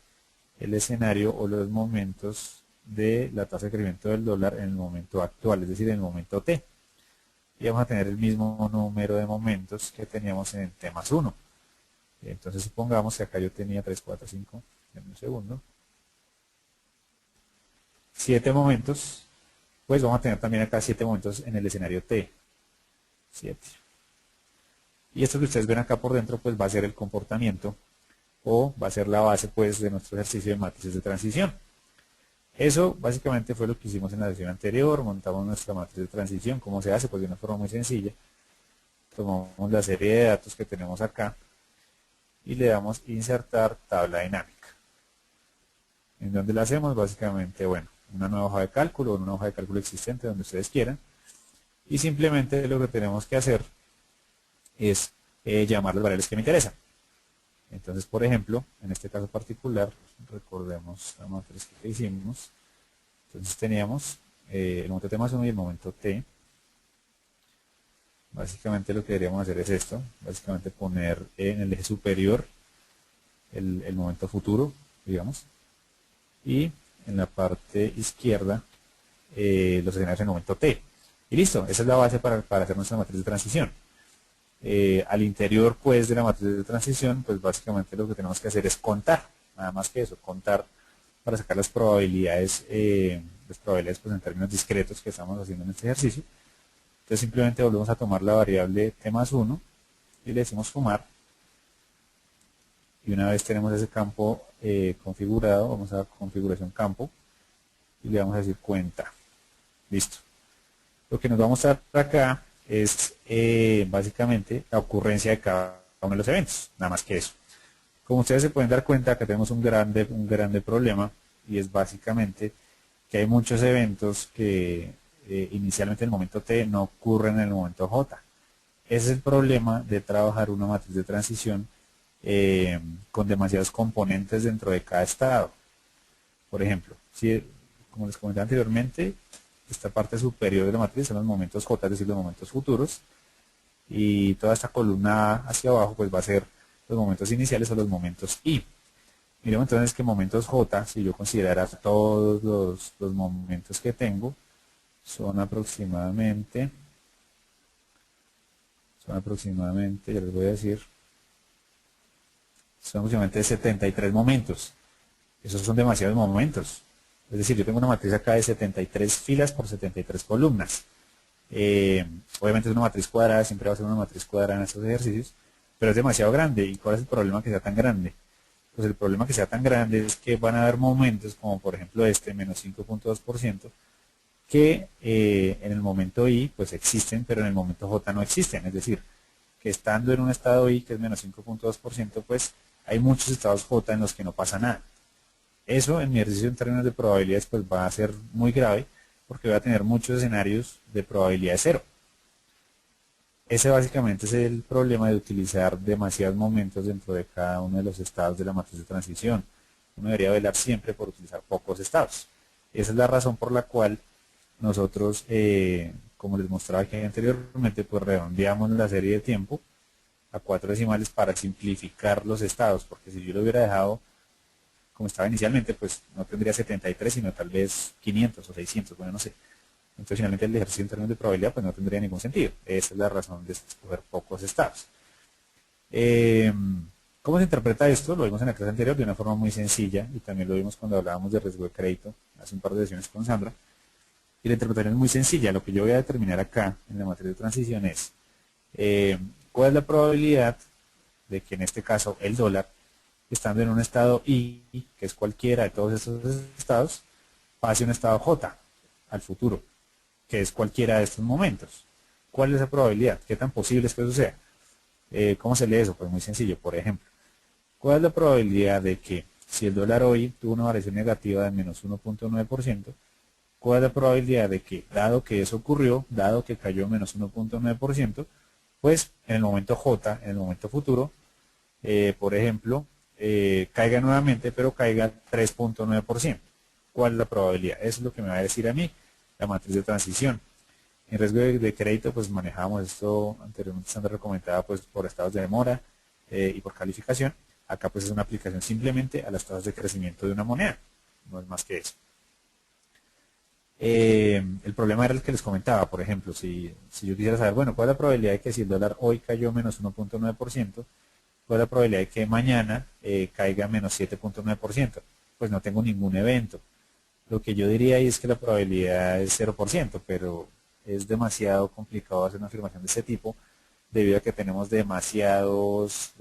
el escenario o los momentos de la tasa de crecimiento del dólar en el momento actual, es decir, en el momento t. Y vamos a tener el mismo número de momentos que teníamos en t más 1. Entonces supongamos que acá yo tenía 3, 4, 5, en un segundo. 7 momentos, pues vamos a tener también acá 7 momentos en el escenario t. 7. Y esto que ustedes ven acá por dentro, pues va a ser el comportamiento o va a ser la base pues de nuestro ejercicio de matrices de transición. Eso básicamente fue lo que hicimos en la sesión anterior, montamos nuestra matriz de transición. ¿Cómo se hace? Pues de una forma muy sencilla. Tomamos la serie de datos que tenemos acá y le damos insertar tabla dinámica. ¿En dónde la hacemos? Básicamente, bueno, una nueva hoja de cálculo o una hoja de cálculo existente donde ustedes quieran. Y simplemente lo que tenemos que hacer es llamar las variables que me interesan. Entonces, por ejemplo, en este caso particular, recordemos la matriz que hicimos. Entonces teníamos el momento t más 1 y el momento t. Básicamente lo que deberíamos hacer es esto. Básicamente poner en el eje superior el momento futuro, digamos. Y en la parte izquierda los escenarios en el momento t. Y listo, esa es la base para hacer nuestra matriz de transición. Al interior pues de la matriz de transición, pues básicamente lo que tenemos que hacer es contar, nada más que eso, contar para sacar las probabilidades pues en términos discretos que estamos haciendo en este ejercicio. Entonces simplemente volvemos a tomar la variable t más 1 y le decimos sumar. Y una vez tenemos ese campo configurado, vamos a configuración campo y le vamos a decir cuenta. Listo. Lo que nos va a mostrar acá es básicamente la ocurrencia de cada uno de los eventos, nada más que eso. Como ustedes se pueden dar cuenta, acá tenemos un grande problema y es básicamente que hay muchos eventos que inicialmente en el momento t no ocurren en el momento j. Ese es el problema de trabajar una matriz de transición con demasiados componentes dentro de cada estado. Por ejemplo, si, como les comenté anteriormente, esta parte superior de la matriz son los momentos j, es decir, los momentos futuros, y toda esta columna hacia abajo pues va a ser los momentos iniciales o los momentos i. Miremos entonces que momentos J, si yo considerara todos los momentos que tengo, son aproximadamente, ya les voy a decir, son aproximadamente 73 momentos. Esos son demasiados momentos. Es decir, yo tengo una matriz acá de 73 filas por 73 columnas. Obviamente es una matriz cuadrada, siempre va a ser una matriz cuadrada en estos ejercicios, pero es demasiado grande. ¿Y cuál es el problema que sea tan grande? Pues el problema que sea tan grande es que van a haber momentos, como por ejemplo este, menos 5.2%, que en el momento I pues existen, pero en el momento J no existen. Es decir, que estando en un estado I, que es menos 5.2%, pues hay muchos estados J en los que no pasa nada. Eso en mi ejercicio en términos de probabilidades pues va a ser muy grave, porque voy a tener muchos escenarios de probabilidad de cero. Ese básicamente es el problema de utilizar demasiados momentos dentro de cada uno de los estados de la matriz de transición. Uno debería velar siempre por utilizar pocos estados. Esa es la razón por la cual nosotros, como les mostraba aquí anteriormente, pues redondeamos la serie de tiempo a 4 decimales para simplificar los estados, porque si yo lo hubiera dejado como estaba inicialmente, pues no tendría 73, sino tal vez 500 o 600, bueno, no sé. Entonces, finalmente el ejercicio en términos de probabilidad pues no tendría ningún sentido. Esa es la razón de escoger pocos estados. ¿Cómo se interpreta esto? Lo vimos en la clase anterior de una forma muy sencilla, y también lo vimos cuando hablábamos de riesgo de crédito, hace un par de sesiones con Sandra. Y la interpretación es muy sencilla. Lo que yo voy a determinar acá en la matriz de transición es cuál es la probabilidad de que en este caso el dólar, estando en un estado I, que es cualquiera de todos estos estados, pase a un estado J al futuro, que es cualquiera de estos momentos. ¿Cuál es esa probabilidad? ¿Qué tan posible es que eso sea? ¿Cómo se lee eso? Pues muy sencillo. Por ejemplo, ¿cuál es la probabilidad de que si el dólar hoy tuvo una variación negativa de menos 1.9%, cuál es la probabilidad de que, dado que eso ocurrió, dado que cayó menos 1.9%, pues en el momento J, en el momento futuro, por ejemplo, caiga nuevamente, pero caiga 3.9%? ¿Cuál es la probabilidad? Eso es lo que me va a decir a mí la matriz de transición. En riesgo de crédito, pues manejábamos esto anteriormente, Sandra recomendaba pues por estados de demora y por calificación. Acá pues es una aplicación simplemente a las tasas de crecimiento de una moneda, no es más que eso. El problema era el que les comentaba, por ejemplo, si yo quisiera saber, bueno, ¿cuál es la probabilidad de que si el dólar hoy cayó menos 1.9%, cuál es la probabilidad de que mañana caiga menos 7.9%? Pues no tengo ningún evento. Lo que yo diría ahí es que la probabilidad es 0%, pero es demasiado complicado hacer una afirmación de este tipo, debido a que tenemos demasiados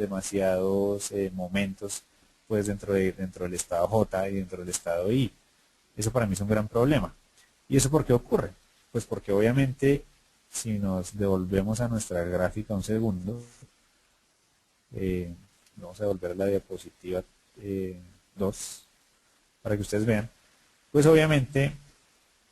momentos pues dentro del estado J y dentro del estado I. Eso para mí es un gran problema. ¿Y eso por qué ocurre? Pues porque obviamente, si nos devolvemos a nuestra gráfica un segundo, vamos a devolver a la diapositiva 2 para que ustedes vean, pues obviamente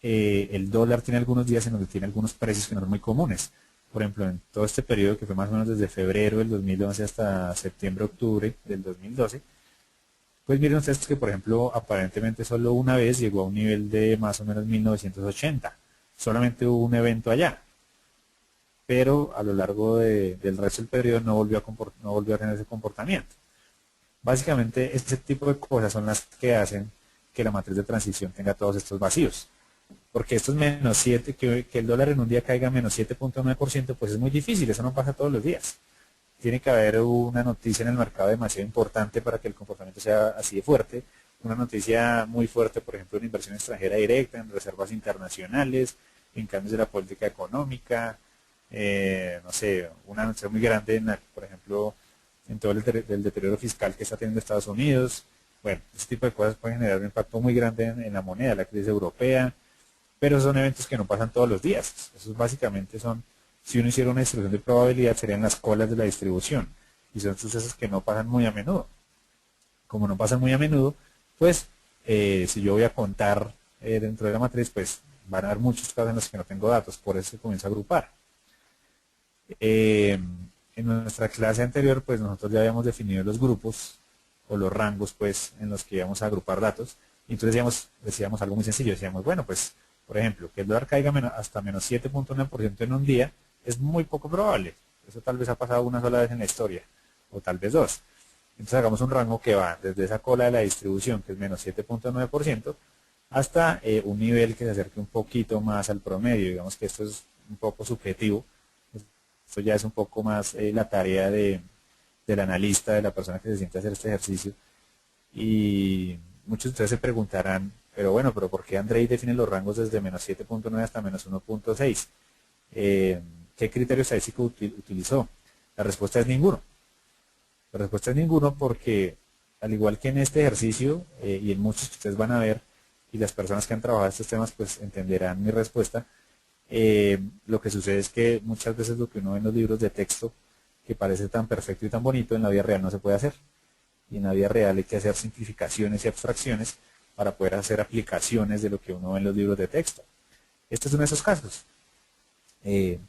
el dólar tiene algunos días en donde tiene algunos precios que no son muy comunes. Por ejemplo, en todo este periodo que fue más o menos desde febrero del 2011 hasta septiembre-octubre del 2012, pues miren ustedes que, por ejemplo, aparentemente solo una vez llegó a un nivel de más o menos 1980. Solamente hubo un evento allá. Pero a lo largo del resto del periodo no volvió a tener ese comportamiento. Básicamente, este tipo de cosas son las que hacen que la matriz de transición tenga todos estos vacíos. Porque estos menos 7, que el dólar en un día caiga menos 7.9%, pues es muy difícil, eso no pasa todos los días. Tiene que haber una noticia en el mercado demasiado importante para que el comportamiento sea así de fuerte. Una noticia muy fuerte, por ejemplo, en inversión extranjera directa, en reservas internacionales, en cambios de la política económica, no sé, una noticia muy grande, por ejemplo, en todo el deterioro fiscal que está teniendo Estados Unidos. Bueno, este tipo de cosas pueden generar un impacto muy grande en la moneda, la crisis europea, pero son eventos que no pasan todos los días. Esos básicamente son, si uno hiciera una distribución de probabilidad, serían las colas de la distribución, y son sucesos que no pasan muy a menudo. Como no pasan muy a menudo, pues si yo voy a contar dentro de la matriz, pues van a haber muchos casos en los que no tengo datos, por eso se comienza a agrupar. En nuestra clase anterior, pues nosotros ya habíamos definido los grupos o los rangos, pues, en los que íbamos a agrupar datos. Y entonces decíamos algo muy sencillo. Decíamos, bueno, pues, por ejemplo, que el dólar caiga hasta menos 7.9% en un día es muy poco probable. Eso tal vez ha pasado una sola vez en la historia, o tal vez dos. Entonces hagamos un rango que va desde esa cola de la distribución, que es menos 7.9%, hasta un nivel que se acerque un poquito más al promedio. Digamos que esto es un poco subjetivo. Esto ya es un poco más la tarea del analista, de la persona que se siente a hacer este ejercicio. Y muchos de ustedes se preguntarán, pero bueno, pero ¿por qué Andrei define los rangos desde menos 7.9 hasta menos 1.6? ¿Qué criterio estadístico utilizó? La respuesta es ninguno. La respuesta es ninguno porque, al igual que en este ejercicio y en muchos que ustedes van a ver, y las personas que han trabajado estos temas pues entenderán mi respuesta, lo que sucede es que muchas veces lo que uno ve en los libros de texto, que parece tan perfecto y tan bonito, en la vida real no se puede hacer. Y en la vida real hay que hacer simplificaciones y abstracciones para poder hacer aplicaciones de lo que uno ve en los libros de texto. Este es uno de esos casos.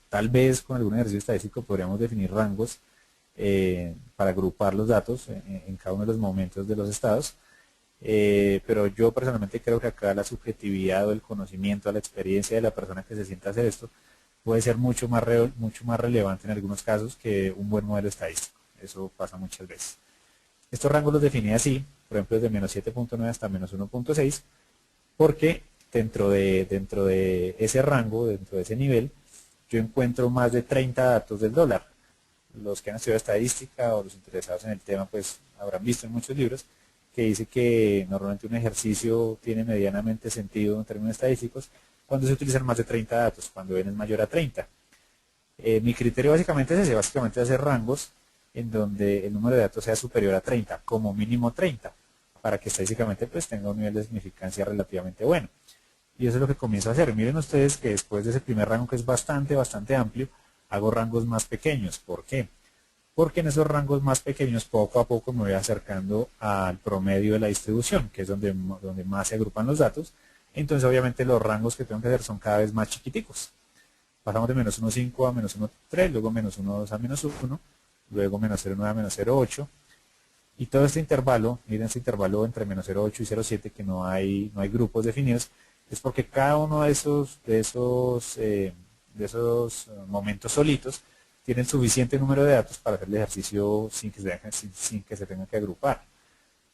Tal vez con algún ejercicio estadístico podríamos definir rangos para agrupar los datos en cada uno de los momentos de los estados, pero yo personalmente creo que acá la subjetividad o el conocimiento, la experiencia de la persona que se sienta a hacer esto puede ser mucho más relevante en algunos casos que un buen modelo estadístico. Eso pasa muchas veces. Estos rangos los definí así, por ejemplo desde menos 7.9 hasta menos 1.6, porque dentro de ese rango, dentro de ese nivel, yo encuentro más de 30 datos del dólar. Los que han estudiado estadística o los interesados en el tema pues habrán visto en muchos libros que dice que normalmente un ejercicio tiene medianamente sentido en términos estadísticos cuando se utilizan más de 30 datos, cuando n es mayor a 30. Mi criterio básicamente es ese, básicamente hacer rangos en donde el número de datos sea superior a 30, como mínimo 30, para que estadísticamente pues tenga un nivel de significancia relativamente bueno. Y eso es lo que comienzo a hacer. Miren ustedes que después de ese primer rango, que es bastante amplio, hago rangos más pequeños. ¿Por qué? Porque en esos rangos más pequeños poco a poco me voy acercando al promedio de la distribución, que es donde más se agrupan los datos. Entonces obviamente los rangos que tengo que hacer son cada vez más chiquiticos. Pasamos de menos 1.5 a menos 1.3, luego menos 1.2 a menos 1, luego menos 0.9 a menos 0.8. Y todo este intervalo, miren este intervalo entre menos 0.8 y 0.7, que no hay grupos definidos, es porque cada uno de esos momentos solitos tiene el suficiente número de datos para hacer el ejercicio sin que se tenga que agrupar.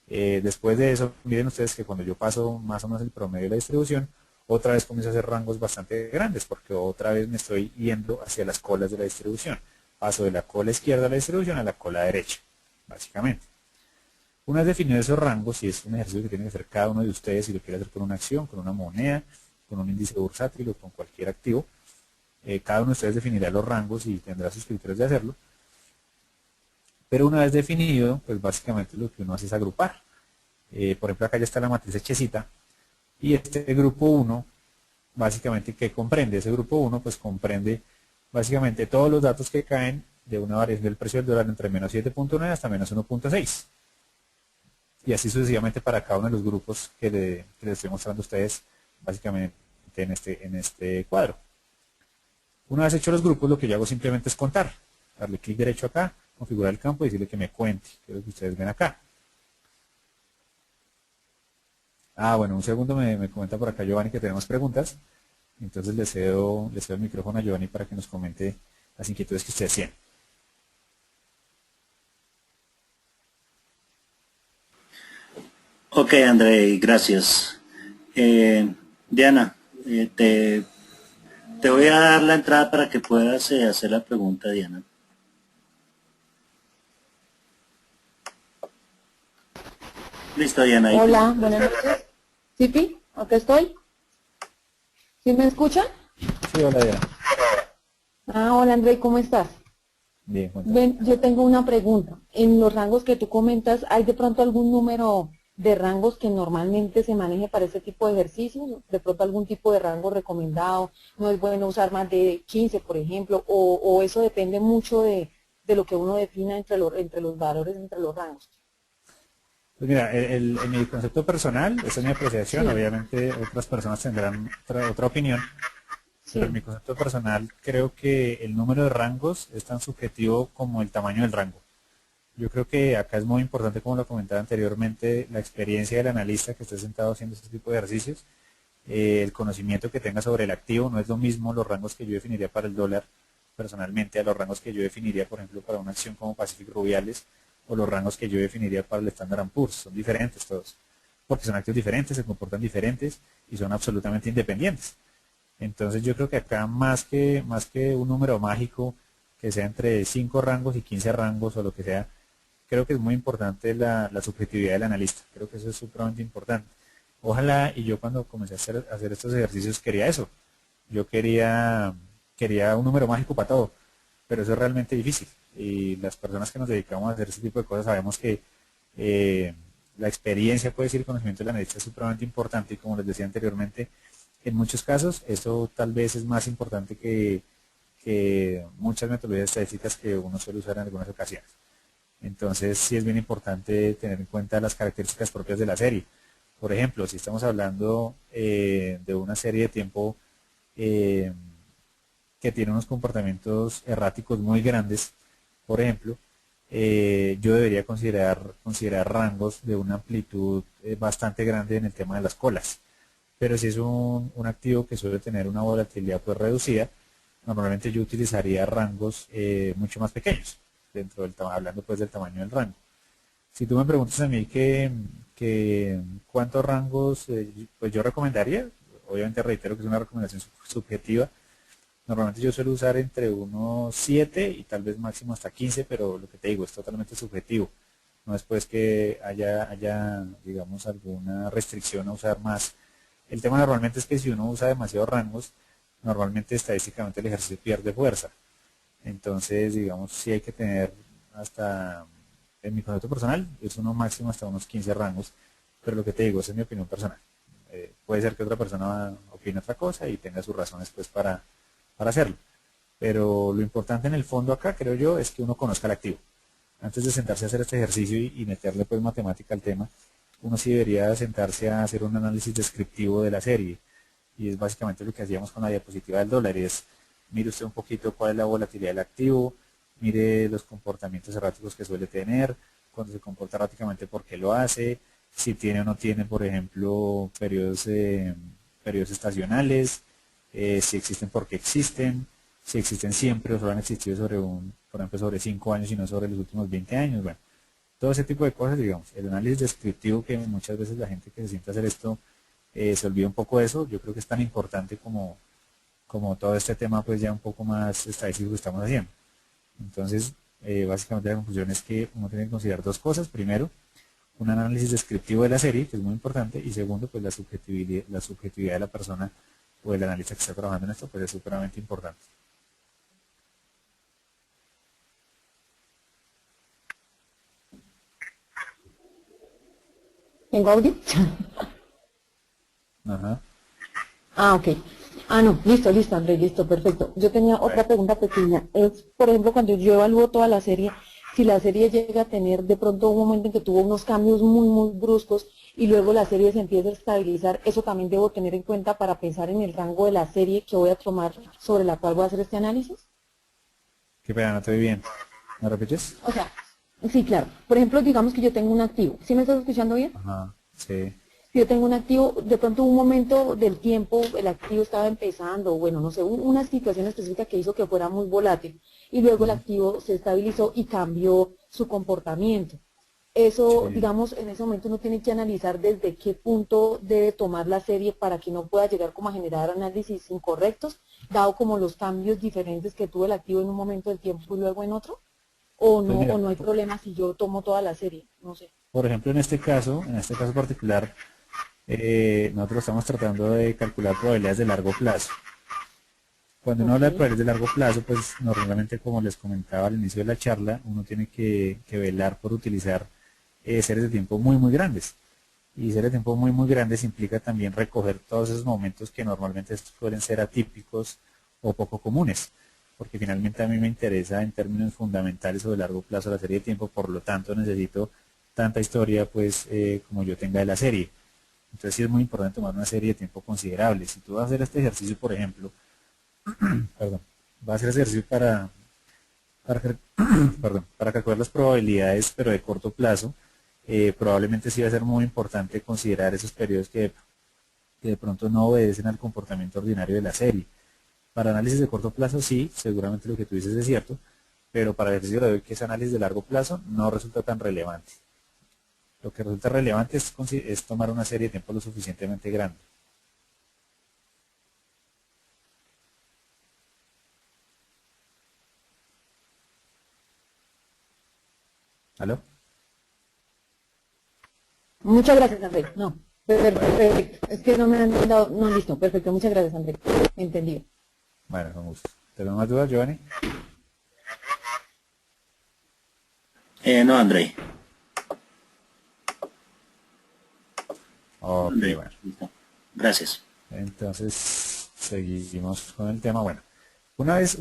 Después de eso, miren ustedes que cuando yo paso más o menos el promedio de la distribución, otra vez comienzo a hacer rangos bastante grandes, porque otra vez me estoy yendo hacia las colas de la distribución. Paso de la cola izquierda de la distribución a la cola derecha, básicamente. Una vez definidos esos rangos, y es un ejercicio que tiene que hacer cada uno de ustedes si lo quiere hacer con una acción, con una moneda, con un índice bursátil o con cualquier activo, cada uno de ustedes definirá los rangos y tendrá sus criterios de hacerlo. Pero una vez definido, pues básicamente lo que uno hace es agrupar. Por ejemplo, acá ya está la matriz hechecita, y este grupo 1, básicamente, ¿qué comprende? Ese grupo 1 pues comprende básicamente todos los datos que caen de una variación del precio del dólar entre menos 7.9 hasta menos 1.6. Y así sucesivamente para cada uno de los grupos que les estoy mostrando a ustedes básicamente en este cuadro. Una vez hechos los grupos, lo que yo hago simplemente es contar. Darle clic derecho acá, configurar el campo y decirle que me cuente, que es lo que ustedes ven acá. Bueno, un segundo, me comenta por acá Giovanni que tenemos preguntas. Entonces le cedo el micrófono a Giovanni para que nos comente las inquietudes que ustedes tienen. Ok, André, gracias. Diana, te voy a dar la entrada para que puedas hacer la pregunta, Diana. Listo, Diana. Hola, buenas noches. ¿Sipi? ¿Acá estoy? ¿Sí me escuchan? Sí, hola Diana. Hola André, ¿cómo estás? Bien, cuéntame. Ven, yo tengo una pregunta. En los rangos que tú comentas, ¿hay de pronto algún número de rangos que normalmente se maneje para este tipo de ejercicios? ¿De pronto algún tipo de rango recomendado? ¿No es bueno usar más de 15, por ejemplo? ¿O eso depende mucho de lo que uno defina entre los valores, entre los rangos? Pues mira, en mi concepto personal, esa es mi apreciación, Sí, obviamente otras personas tendrán otra opinión, pero en mi sí. concepto personal creo que el número de rangos es tan subjetivo como el tamaño del rango. Yo creo que acá es muy importante, como lo comentaba anteriormente, la experiencia del analista que esté sentado haciendo este tipo de ejercicios, el conocimiento que tenga sobre el activo. No es lo mismo los rangos que yo definiría para el dólar personalmente a los rangos que yo definiría, por ejemplo, para una acción como Pacific Rubiales o los rangos que yo definiría para el Standard & Poor's. Son diferentes todos, porque son activos diferentes, se comportan diferentes y son absolutamente independientes. Entonces yo creo que acá más que un número mágico que sea entre 5 rangos y 15 rangos o lo que sea, creo que es muy importante la subjetividad del analista. Creo que eso es supremamente importante. Ojalá, y yo cuando comencé a hacer estos ejercicios quería eso. Yo quería un número mágico para todo, pero eso es realmente difícil. Y las personas que nos dedicamos a hacer este tipo de cosas sabemos que la experiencia, puede decir, el conocimiento del analista es supremamente importante y como les decía anteriormente, en muchos casos eso tal vez es más importante que muchas metodologías estadísticas que uno suele usar en algunas ocasiones. Entonces sí es bien importante tener en cuenta las características propias de la serie. Por ejemplo, si estamos hablando de una serie de tiempo eh, que tiene unos comportamientos erráticos muy grandes, por ejemplo, yo debería considerar rangos de una amplitud bastante grande en el tema de las colas. Pero si es un activo que suele tener una volatilidad pues reducida, normalmente yo utilizaría rangos mucho más pequeños, hablando pues del tamaño del rango. Si tú me preguntas a mí que cuántos rangos, pues yo recomendaría, obviamente reitero que es una recomendación subjetiva, normalmente yo suelo usar entre unos 7 y tal vez máximo hasta 15, pero lo que te digo es totalmente subjetivo. No es pues que haya, digamos, alguna restricción a usar más. El tema normalmente es que si uno usa demasiados rangos, normalmente estadísticamente el ejercicio pierde fuerza. Entonces, digamos, sí hay que tener hasta, en mi concepto personal, es uno máximo hasta unos 15 rangos, pero lo que te digo, esa es mi opinión personal. Puede ser que otra persona opine otra cosa y tenga sus razones pues para hacerlo. Pero lo importante en el fondo acá, creo yo, es que uno conozca el activo. Antes de sentarse a hacer este ejercicio y meterle pues matemática al tema, uno sí debería sentarse a hacer un análisis descriptivo de la serie. Y es básicamente lo que hacíamos con la diapositiva del dólar, y es, mire usted un poquito cuál es la volatilidad del activo, mire los comportamientos erráticos que suele tener, cuando se comporta erráticamente por qué lo hace, si tiene o no tiene, por ejemplo, periodos estacionales, si existen, por qué existen, si existen siempre o solo han existido por ejemplo, sobre 5 años y no sobre los últimos 20 años. Bueno, todo ese tipo de cosas, digamos, el análisis descriptivo, que muchas veces la gente que se siente a hacer esto se olvida un poco de eso. Yo creo que es tan importante como todo este tema pues ya un poco más estadístico que estamos haciendo. Entonces, básicamente la conclusión es que uno tiene que considerar dos cosas. Primero, un análisis descriptivo de la serie, que es muy importante, y segundo, pues la subjetividad de la persona o del analista que está trabajando en esto, pues es supremamente importante. ¿Tengo audio? Ajá. Ah, ok. Ah, no, listo, Andrés, listo, perfecto. Yo tenía Bueno, otra pregunta pequeña. Es, por ejemplo, cuando yo evalúo toda la serie, si la serie llega a tener de pronto un momento en que tuvo unos cambios muy, muy bruscos y luego la serie se empieza a estabilizar, eso también debo tener en cuenta para pensar en el rango de la serie que voy a tomar sobre la cual voy a hacer este análisis. qué pena, no te vi bien. ¿Me repites? O sea, sí, claro. Por ejemplo, digamos que yo tengo un activo. ¿Sí me estás escuchando bien? Ajá, sí. Si yo tengo un activo, de pronto un momento del tiempo, el activo estaba empezando, bueno, no sé, una situación específica que hizo que fuera muy volátil y luego el Ujú, activo se estabilizó y cambió su comportamiento. Eso, sí. digamos, en ese momento uno tiene que analizar desde qué punto debe tomar la serie para que no pueda llegar como a generar análisis incorrectos, dado como los cambios diferentes que tuvo el activo en un momento del tiempo y luego en otro, Pues o mira, no hay problema si yo tomo toda la serie, no sé. por ejemplo, en este caso particular, nosotros estamos tratando de calcular probabilidades de largo plazo. Cuando uno Ok, habla de probabilidades de largo plazo, pues normalmente, como les comentaba al inicio de la charla, uno tiene que velar por utilizar series de tiempo muy, muy grandes. Y series de tiempo muy, muy grandes implica también recoger todos esos momentos que normalmente suelen ser atípicos o poco comunes. Porque finalmente a mí me interesa en términos fundamentales o de largo plazo la serie de tiempo, por lo tanto necesito tanta historia pues como yo tenga de la serie. Entonces sí es muy importante tomar una serie de tiempo considerable. Si tú vas a hacer este ejercicio, por ejemplo, perdón, vas a hacer ese ejercicio para, perdón, para calcular las probabilidades, pero de corto plazo, probablemente sí va a ser muy importante considerar esos periodos que de pronto no obedecen al comportamiento ordinario de la serie. Para análisis de corto plazo, sí, seguramente lo que tú dices es cierto, pero para el ejercicio de hoy, que es análisis de largo plazo, no resulta tan relevante. Lo que resulta relevante es tomar una serie de tiempo lo suficientemente grande. ¿Aló? Muchas gracias, André. No, perfecto. Es que no me han dado, no, listo, perfecto. Muchas gracias, André. Entendido. Bueno, con gusto. ¿Tenemos más dudas, Giovanni? No, André. Ok, André, bueno. listo. Gracias. Entonces, seguimos con el tema. Bueno, una vez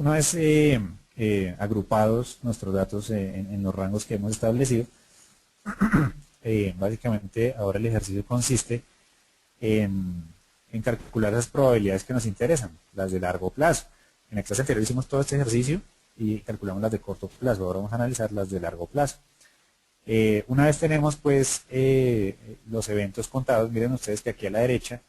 agrupados nuestros datos en los rangos que hemos establecido, básicamente ahora el ejercicio consiste en calcular las probabilidades que nos interesan, las de largo plazo. En la clase anterior hicimos todo este ejercicio y calculamos las de corto plazo. Ahora vamos a analizar las de largo plazo. Una vez tenemos pues los eventos contados, miren ustedes que aquí a la derecha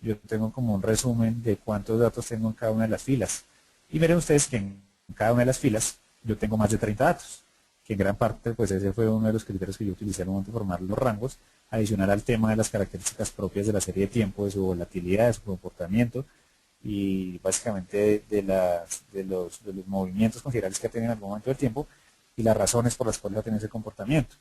yo tengo como un resumen de cuántos datos tengo en cada una de las filas. Y miren ustedes que en cada una de las filas yo tengo más de 30 datos, que en gran parte pues ese fue uno de los criterios que yo utilicé al momento de formar los rangos, adicional al tema de las características propias de la serie de tiempo, de su volatilidad, de su comportamiento y básicamente de los movimientos considerables que ha tenido en algún momento del tiempo y las razones por las cuales ha tenido ese comportamiento.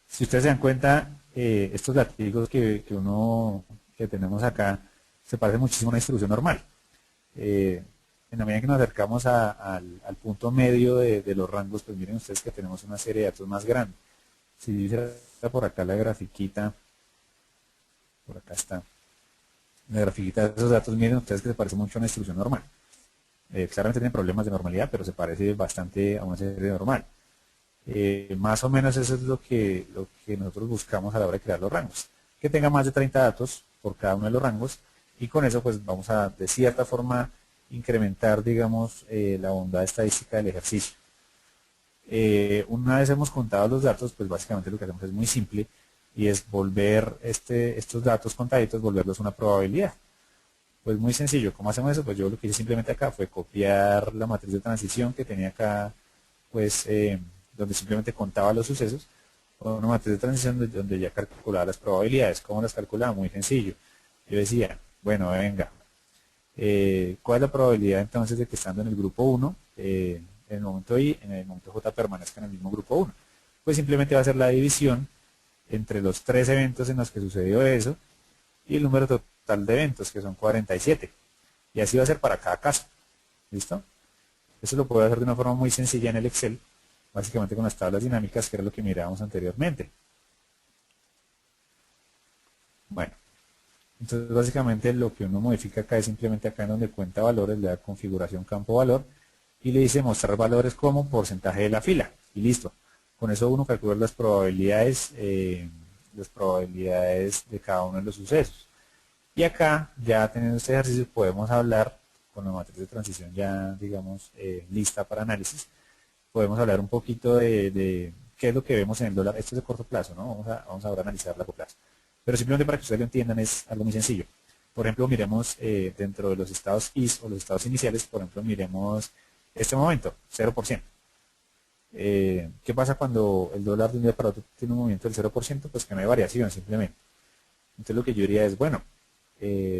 Si ustedes se dan cuenta, estos datos que tenemos acá se parecen muchísimo a una distribución normal. En la medida que nos acercamos al punto medio de los rangos, pues miren ustedes que tenemos una serie de datos más grande. Si dice por acá la grafiquita, por acá está, la grafiquita de esos datos, miren ustedes que se parece mucho a una distribución normal. Claramente tienen problemas de normalidad, pero se parece bastante a una serie normal. Más o menos eso es lo que nosotros buscamos a la hora de crear los rangos. Que tenga más de 30 datos por cada uno de los rangos y con eso pues vamos a de cierta forma incrementar digamos la bondad estadística del ejercicio. Una vez hemos contado los datos pues básicamente lo que hacemos es muy simple y es volver estos datos contaditos, volverlos una probabilidad. Pues muy sencillo, ¿cómo hacemos eso? Pues yo lo que hice simplemente acá fue copiar la matriz de transición que tenía acá pues donde simplemente contaba los sucesos, o una matriz de transición donde ya calculaba las probabilidades. ¿Cómo las calculaba? Muy sencillo. Yo decía, bueno, venga, ¿cuál es la probabilidad entonces de que estando en el grupo 1, en el momento I, en el momento J permanezca en el mismo grupo 1? Pues simplemente va a ser la división entre los 3 eventos en los que sucedió eso y el número total de eventos, que son 47. Y así va a ser para cada caso. ¿Listo? Eso lo puedo hacer de una forma muy sencilla en el Excel, básicamente con las tablas dinámicas, que era lo que mirábamos anteriormente. Bueno, entonces básicamente lo que uno modifica acá es simplemente acá en donde cuenta valores, le da configuración campo valor y le dice mostrar valores como porcentaje de la fila y listo. Con eso uno calcula las probabilidades de cada uno de los sucesos. Y acá, ya teniendo este ejercicio, podemos hablar con la matriz de transición ya, digamos, lista para análisis. Podemos hablar un poquito de qué es lo que vemos en el dólar. Esto es de corto plazo, ¿no? Vamos ahora a analizar a largo plazo. Pero simplemente para que ustedes lo entiendan es algo muy sencillo. Por ejemplo, miremos dentro de los estados IS o los estados iniciales, por ejemplo, miremos este momento, 0%. ¿Qué pasa cuando el dólar de un día para otro tiene un movimiento del 0%? Pues que no hay variación simplemente. Entonces lo que yo diría es, bueno,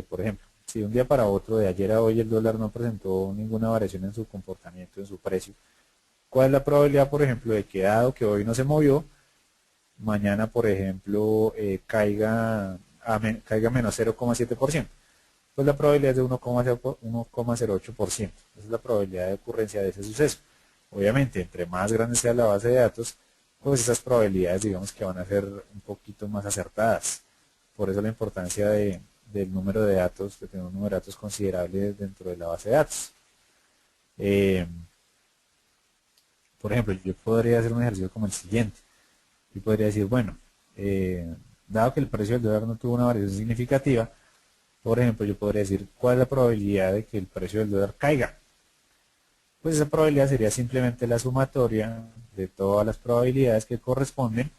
por ejemplo, si de un día para otro, de ayer a hoy, el dólar no presentó ninguna variación en su comportamiento, en su precio, ¿cuál es la probabilidad, por ejemplo, de que dado que hoy no se movió, mañana, por ejemplo, caiga menos 0,7%? Pues la probabilidad es de 1,08%. Esa es la probabilidad de ocurrencia de ese suceso. Obviamente, entre más grande sea la base de datos, pues esas probabilidades digamos que van a ser un poquito más acertadas. Por eso la importancia del número de datos, de tener un número de datos considerable dentro de la base de datos. Por ejemplo, yo podría hacer un ejercicio como el siguiente. Yo podría decir, bueno, dado que el precio del dólar no tuvo una variación significativa, por ejemplo, yo podría decir, ¿cuál es la probabilidad de que el precio del dólar caiga? Pues esa probabilidad sería simplemente la sumatoria de todas las probabilidades que corresponden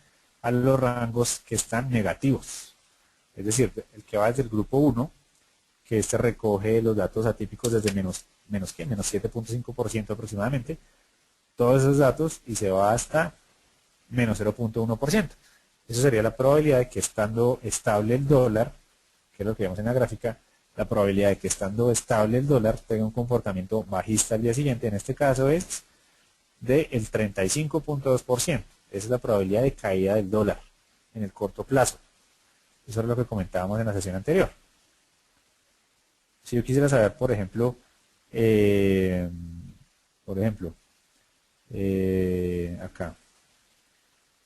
a los rangos que están negativos. Es decir, el que va desde el grupo 1, que este recoge los datos atípicos desde menos menos ¿qué? Menos 7.5% aproximadamente, todos esos datos y se va hasta menos 0.1%. Eso sería la probabilidad de que estando estable el dólar, que es lo que vemos en la gráfica, la probabilidad de que estando estable el dólar tenga un comportamiento bajista al día siguiente, en este caso es del 35.2%. Esa es la probabilidad de caída del dólar en el corto plazo. Eso es lo que comentábamos en la sesión anterior. Si yo quisiera saber, por ejemplo, acá,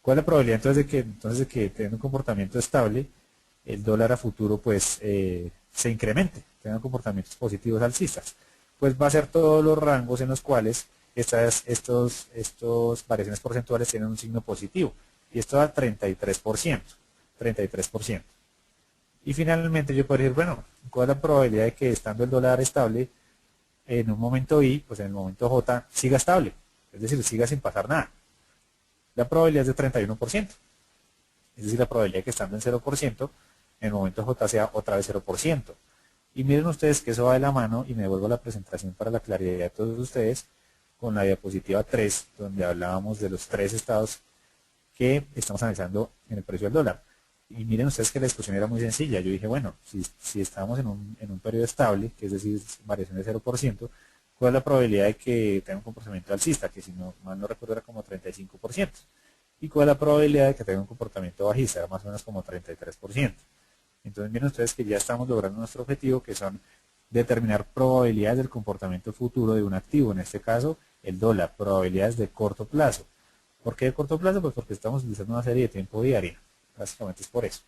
¿cuál es la probabilidad entonces de que teniendo un comportamiento estable, el dólar a futuro pues se incremente, tenga comportamientos positivos alcistas? Pues va a ser todos los rangos en los cuales estos variaciones porcentuales tienen un signo positivo. Y esto da 33%. 33%. Y finalmente yo podría decir, bueno, ¿cuál es la probabilidad de que estando el dólar estable, en un momento I, pues en el momento J, siga estable? Es decir, siga sin pasar nada. La probabilidad es de 31%. Es decir, la probabilidad de que estando en 0%, en el momento J sea otra vez 0%. Y miren ustedes que eso va de la mano, y me devuelvo la presentación para la claridad de todos ustedes, con la diapositiva 3, donde hablábamos de los 3 estados que estamos analizando en el precio del dólar. Y miren ustedes que la discusión era muy sencilla. Yo dije, bueno, si estamos en un periodo estable, que es decir, variación de 0%, ¿cuál es la probabilidad de que tenga un comportamiento alcista? Que si no mal no recuerdo era como 35%. ¿Y cuál es la probabilidad de que tenga un comportamiento bajista? Era más o menos como 33%. Entonces miren ustedes que ya estamos logrando nuestro objetivo, que son determinar probabilidades del comportamiento futuro de un activo, en este caso el dólar, probabilidades de corto plazo. ¿Por qué de corto plazo? Pues porque estamos utilizando una serie de tiempo diaria. Básicamente es por eso.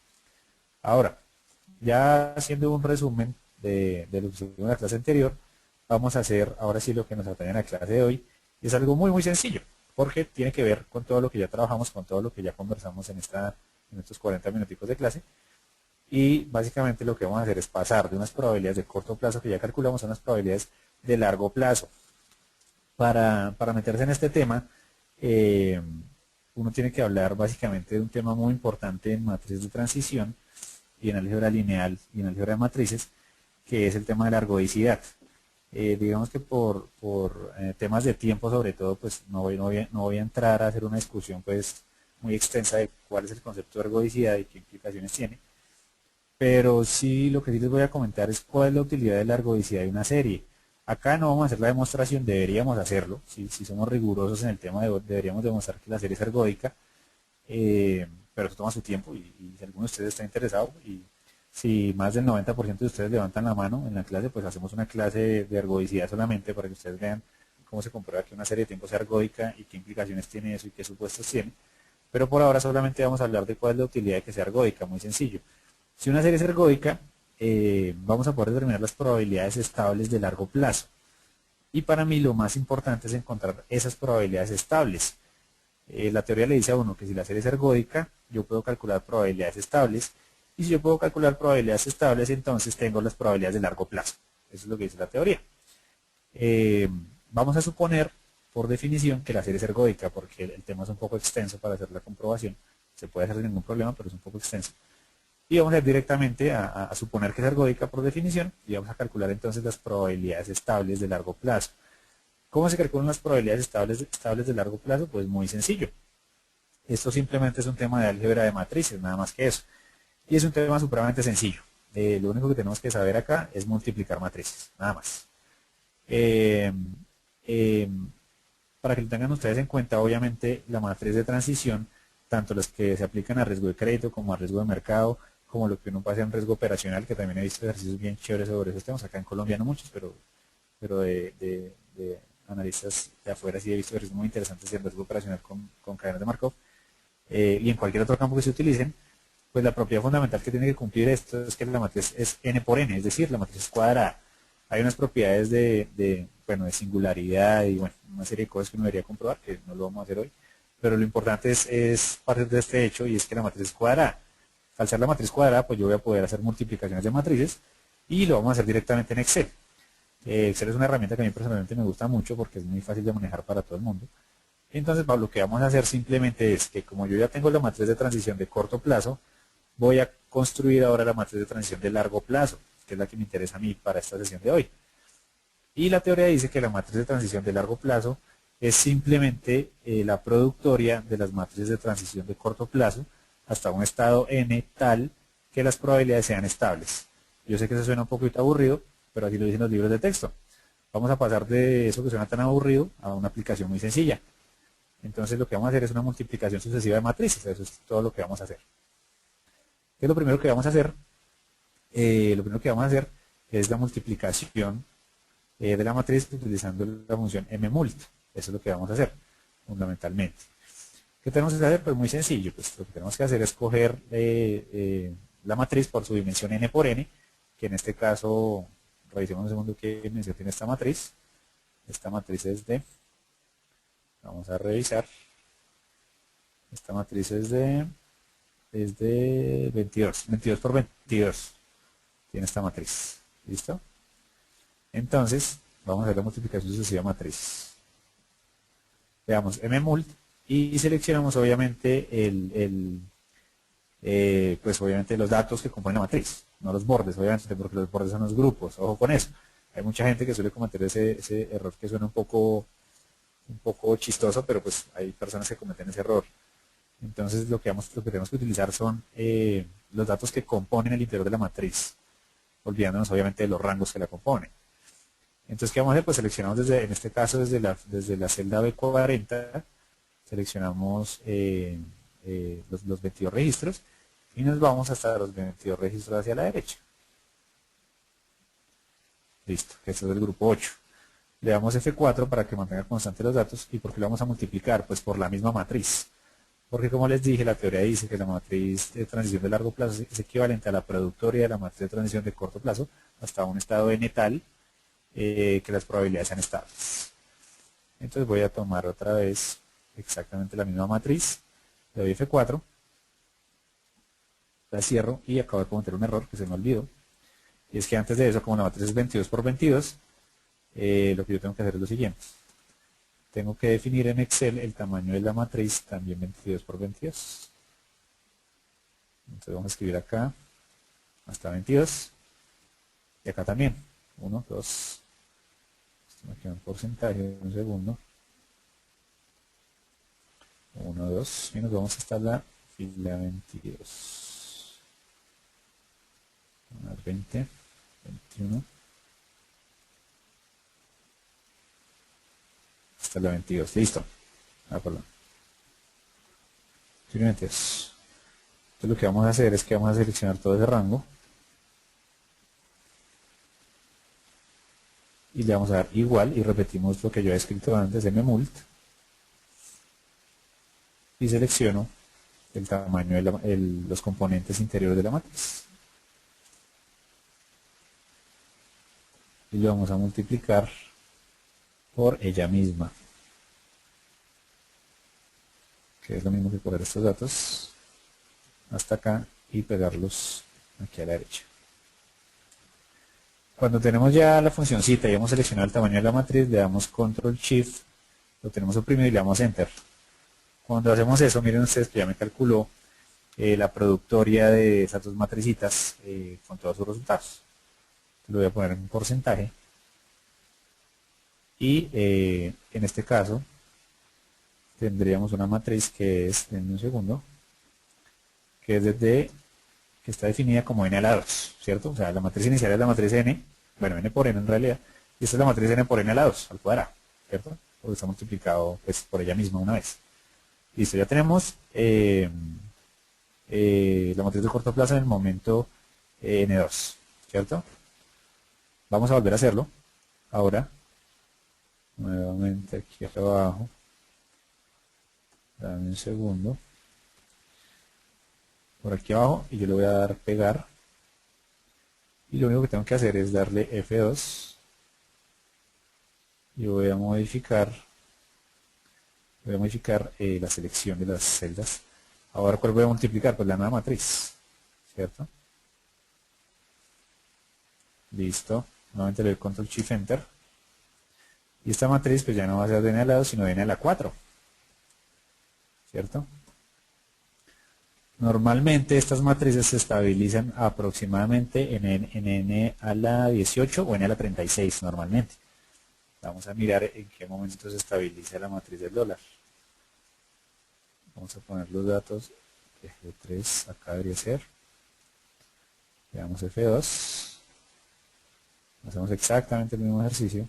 Ahora, ya haciendo un resumen de lo que hicimos en la clase anterior, vamos a hacer ahora sí lo que nos atañe en la clase de hoy. Y es algo muy muy sencillo, porque tiene que ver con todo lo que ya trabajamos, con todo lo que ya conversamos en estos 40 minuticos de clase. Y básicamente lo que vamos a hacer es pasar de unas probabilidades de corto plazo que ya calculamos a unas probabilidades de largo plazo. Para meterse en este tema, uno tiene que hablar básicamente de un tema muy importante en matrices de transición y en álgebra lineal y en álgebra de matrices, que es el tema de la ergodicidad. Digamos que por temas de tiempo sobre todo, pues no voy a entrar a hacer una discusión pues muy extensa de cuál es el concepto de ergodicidad y qué implicaciones tiene. Pero sí, lo que sí les voy a comentar es cuál es la utilidad de la ergodicidad de una serie. Acá no vamos a hacer la demostración, deberíamos hacerlo. Si somos rigurosos en el tema, deberíamos demostrar que la serie es ergódica. Pero eso toma su tiempo y si alguno de ustedes está interesado y si más del 90% de ustedes levantan la mano en la clase, pues hacemos una clase de ergodicidad solamente para que ustedes vean cómo se comprueba que una serie de tiempo sea ergódica y qué implicaciones tiene eso y qué supuestos tiene. Pero por ahora solamente vamos a hablar de cuál es la utilidad de que sea ergódica, muy sencillo. Si una serie es ergódica, vamos a poder determinar las probabilidades estables de largo plazo. Y para mí lo más importante es encontrar esas probabilidades estables. La teoría le dice a uno que si la serie es ergódica, yo puedo calcular probabilidades estables. Y si yo puedo calcular probabilidades estables, entonces tengo las probabilidades de largo plazo. Eso es lo que dice la teoría. Vamos a suponer, por definición, que la serie es ergódica, porque el tema es un poco extenso para hacer la comprobación. Se puede hacer sin ningún problema, pero es un poco extenso. Y vamos a ir directamente a suponer que es ergódica por definición y vamos a calcular entonces las probabilidades estables de largo plazo. ¿Cómo se calculan las probabilidades estables de largo plazo? Pues muy sencillo. Esto simplemente es un tema de álgebra de matrices, nada más que eso. Y es un tema supremamente sencillo. Lo único que tenemos que saber acá es multiplicar matrices, nada más. Para que lo tengan ustedes en cuenta, obviamente la matriz de transición, tanto las que se aplican a riesgo de crédito como a riesgo de mercado, como lo que uno pasa en riesgo operacional, que también he visto ejercicios bien chéveres sobre esos temas, acá en Colombia no muchos, pero de analistas de afuera sí he visto ejercicios muy interesantes de riesgo operacional con cadenas de Markov, y en cualquier otro campo que se utilicen, pues la propiedad fundamental que tiene que cumplir esto es que la matriz es n por n, es decir, la matriz es cuadrada. Hay unas propiedades de singularidad y bueno, una serie de cosas que uno debería comprobar, que no lo vamos a hacer hoy, pero lo importante es partir de este hecho y es que la matriz es cuadrada. Al ser la matriz cuadrada, pues yo voy a poder hacer multiplicaciones de matrices y lo vamos a hacer directamente en Excel. Excel es una herramienta que a mí personalmente me gusta mucho porque es muy fácil de manejar para todo el mundo. Entonces, lo que vamos a hacer simplemente es que como yo ya tengo la matriz de transición de corto plazo, voy a construir ahora la matriz de transición de largo plazo, que es la que me interesa a mí para esta sesión de hoy. Y la teoría dice que la matriz de transición de largo plazo es simplemente la productoria de las matrices de transición de corto plazo hasta un estado n tal que las probabilidades sean estables. Yo sé que eso suena un poquito aburrido, pero así lo dicen los libros de texto. Vamos a pasar de eso que suena tan aburrido a una aplicación muy sencilla. Entonces lo que vamos a hacer es una multiplicación sucesiva de matrices. Eso es todo lo que vamos a hacer. ¿Qué es lo primero que vamos a hacer? Lo primero que vamos a hacer es la multiplicación de la matriz utilizando la función mmult. Eso es lo que vamos a hacer, fundamentalmente. ¿Qué tenemos que hacer? Pues muy sencillo. Pues lo que tenemos que hacer es coger la matriz por su dimensión n por n, que en este caso, revisemos un segundo qué dimensión tiene esta matriz. Esta matriz es de, vamos a revisar, esta matriz es de 22, 22 por 22 tiene esta matriz. ¿Listo? Entonces, vamos a hacer la multiplicación sucesiva de matriz. Veamos mmult y seleccionamos obviamente pues obviamente los datos que componen la matriz, no los bordes, obviamente, porque los bordes son los grupos. Ojo con eso. Hay mucha gente que suele cometer ese error que suena un poco chistoso, pero pues hay personas que cometen ese error. Entonces lo que tenemos que utilizar son los datos que componen el interior de la matriz, olvidándonos obviamente de los rangos que la componen. Entonces, ¿qué vamos a hacer? Pues seleccionamos en este caso desde la celda B40, seleccionamos los 22 registros y nos vamos hasta los 22 registros hacia la derecha. Listo, que este es el grupo 8. Le damos F4 para que mantenga constantes los datos. ¿Y por qué lo vamos a multiplicar? Pues por la misma matriz. Porque como les dije, la teoría dice que la matriz de transición de largo plazo es equivalente a la productoria de la matriz de transición de corto plazo hasta un estado n tal que las probabilidades sean estables. Entonces voy a tomar otra vez exactamente la misma matriz, le doy F4, la cierro y acabo de cometer un error que se me olvidó. Y es que antes de eso, como la matriz es 22 por 22, lo que yo tengo que hacer es lo siguiente. Tengo que definir en Excel el tamaño de la matriz, también 22 por 22. Entonces vamos a escribir acá hasta 22 y acá también 1, 2. Esto me queda un porcentaje, un segundo. 1, 2 y nos vamos hasta la fila 22. 20, 21. Hasta la 22, listo. Perdón. 22. Entonces lo que vamos a hacer es que vamos a seleccionar todo ese rango y le vamos a dar igual y repetimos lo que yo he escrito antes, mmult, y selecciono el tamaño de los componentes interiores de la matriz y lo vamos a multiplicar por ella misma, que es lo mismo que coger estos datos hasta acá y pegarlos aquí a la derecha. Cuando tenemos ya la funcioncita y hemos seleccionado el tamaño de la matriz, le damos Control Shift, lo tenemos oprimido y le damos Enter. Cuando hacemos eso, miren ustedes que ya me calculó la productoria de esas dos matricitas con todos sus resultados. Lo voy a poner en un porcentaje. Y en este caso tendríamos una matriz que es, denme un segundo, que es que está definida como n a la 2, ¿cierto? O sea, la matriz inicial es la matriz n, bueno, n por n en realidad, y esta es la matriz n por n a la 2, al cuadrado, ¿cierto? Porque está multiplicado pues, por ella misma una vez. Listo, ya tenemos la matriz de corto plazo en el momento n2, ¿cierto? Vamos a volver a hacerlo, ahora, nuevamente aquí abajo, dame un segundo, por aquí abajo, y yo le voy a dar pegar, y lo único que tengo que hacer es darle F2, y voy a modificar la selección de las celdas. Ahora, ¿cuál voy a multiplicar? Pues la nueva matriz, ¿cierto? Listo, nuevamente le doy Control Shift Enter, y esta matriz pues ya no va a ser de n a la 2, sino de n a la 4, ¿cierto? Normalmente estas matrices se estabilizan aproximadamente en n a la 18 o n a la 36 normalmente. Vamos a mirar en qué momento se estabiliza la matriz del dólar. Vamos a poner los datos. F3 acá debería ser. Le damos F2. Hacemos exactamente el mismo ejercicio.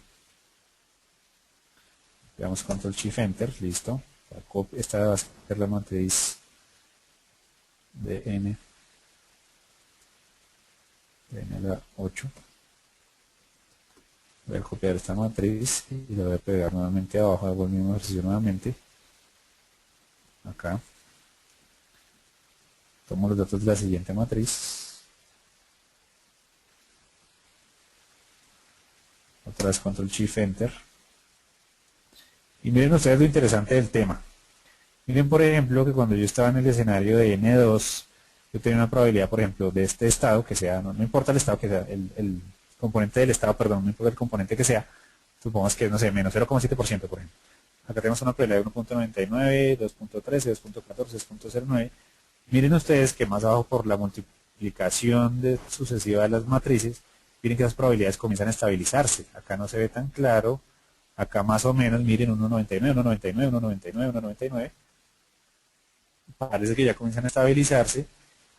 Le damos Control Shift Enter. Listo. Esta va a ser la matriz de N. De N a la 8. Voy a copiar esta matriz y la voy a pegar nuevamente abajo. Hago el mismo ejercicio nuevamente. Acá. Tomo los datos de la siguiente matriz. Otra vez Control Shift Enter. Y miren ustedes lo interesante del tema. Miren por ejemplo que cuando yo estaba en el escenario de N2, yo tenía una probabilidad, por ejemplo, de este estado, que sea, no importa el estado que sea, el componente del estado, perdón, no importa el componente que sea, supongamos que, no sé, menos 0,7%, por ejemplo. Acá tenemos una probabilidad de 1.99, 2.13, 2.14, 2.09. Miren ustedes que más abajo por la multiplicación sucesiva de las matrices, miren que las probabilidades comienzan a estabilizarse. Acá no se ve tan claro, acá más o menos, miren 1.99, 1.99, 1.99, 1.99. Parece que ya comienzan a estabilizarse.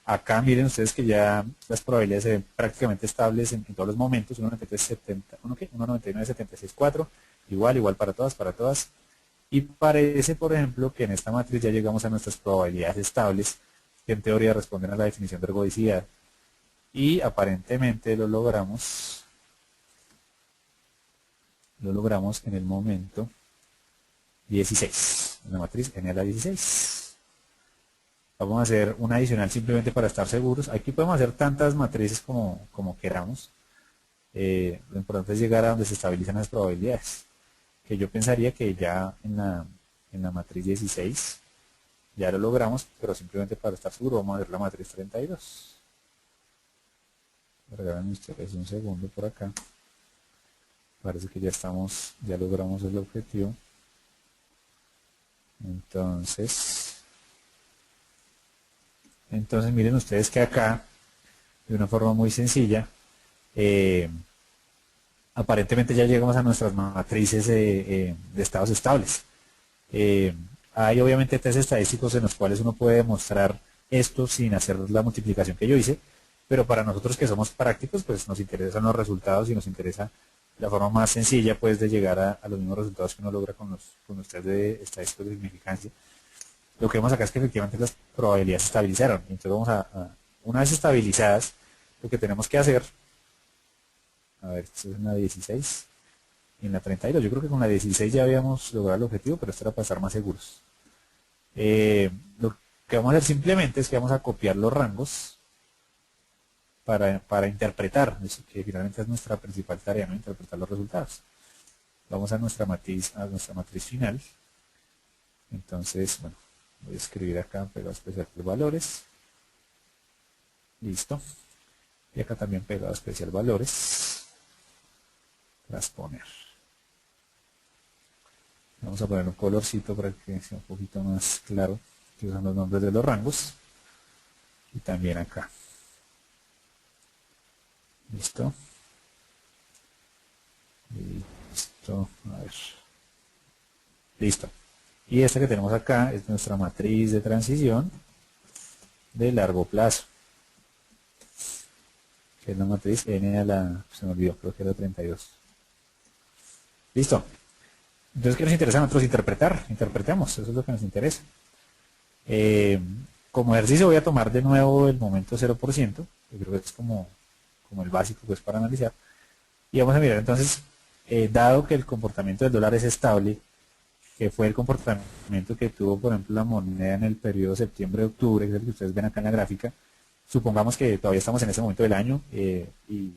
Acá miren ustedes que ya las probabilidades se ven prácticamente estables en todos los momentos. 1.99.76.4, igual para todas. Y parece, por ejemplo, que en esta matriz ya llegamos a nuestras probabilidades estables, que en teoría responden a la definición de ergodicidad. Y aparentemente lo logramos en el momento 16, en la matriz N a la 16. Vamos a hacer una adicional simplemente para estar seguros. Aquí podemos hacer tantas matrices como queramos. Lo importante es llegar a donde se estabilizan las probabilidades. Que yo pensaría que ya en la matriz 16 ya lo logramos, pero simplemente para estar seguro vamos a ver la matriz 32. Regálame ustedes un segundo por acá. Parece que ya logramos el objetivo. Entonces miren ustedes que acá, de una forma muy sencilla, aparentemente ya llegamos a nuestras matrices de estados estables. Hay obviamente test estadísticos en los cuales uno puede demostrar esto sin hacer la multiplicación que yo hice, pero para nosotros que somos prácticos, pues nos interesan los resultados y nos interesa la forma más sencilla pues de llegar a los mismos resultados que uno logra con los test de estadísticos de significancia. Lo que vemos acá es que efectivamente las probabilidades se estabilizaron. Entonces vamos una vez estabilizadas, lo que tenemos que hacer, a ver, esto es en la 16 y en la 32. Yo creo que con la 16 ya habíamos logrado el objetivo, pero esto era para estar más seguros. Lo que vamos a hacer simplemente es que vamos a copiar los rangos para interpretar, eso que finalmente es nuestra principal tarea, ¿no? Interpretar los resultados. Vamos a nuestra matriz final. Entonces, bueno, voy a escribir acá pegado especial por valores. Listo. Y acá también pegado especial valores. Transponer. Vamos a poner un colorcito para que sea un poquito más claro que son los nombres de los rangos. Y también acá. Listo. Listo. A ver. Listo. Y esta que tenemos acá es nuestra matriz de transición de largo plazo. Que es la matriz N a la, se me olvidó, creo que era 32. Listo. Entonces, ¿qué nos interesa a nosotros interpretar? Interpretemos, eso es lo que nos interesa. Como ejercicio voy a tomar de nuevo el momento 0%, yo creo que es como el básico pues para analizar. Y vamos a mirar entonces, dado que el comportamiento del dólar es estable, que fue el comportamiento que tuvo, por ejemplo, la moneda en el periodo septiembre-octubre, que es el que ustedes ven acá en la gráfica. Supongamos que todavía estamos en ese momento del año y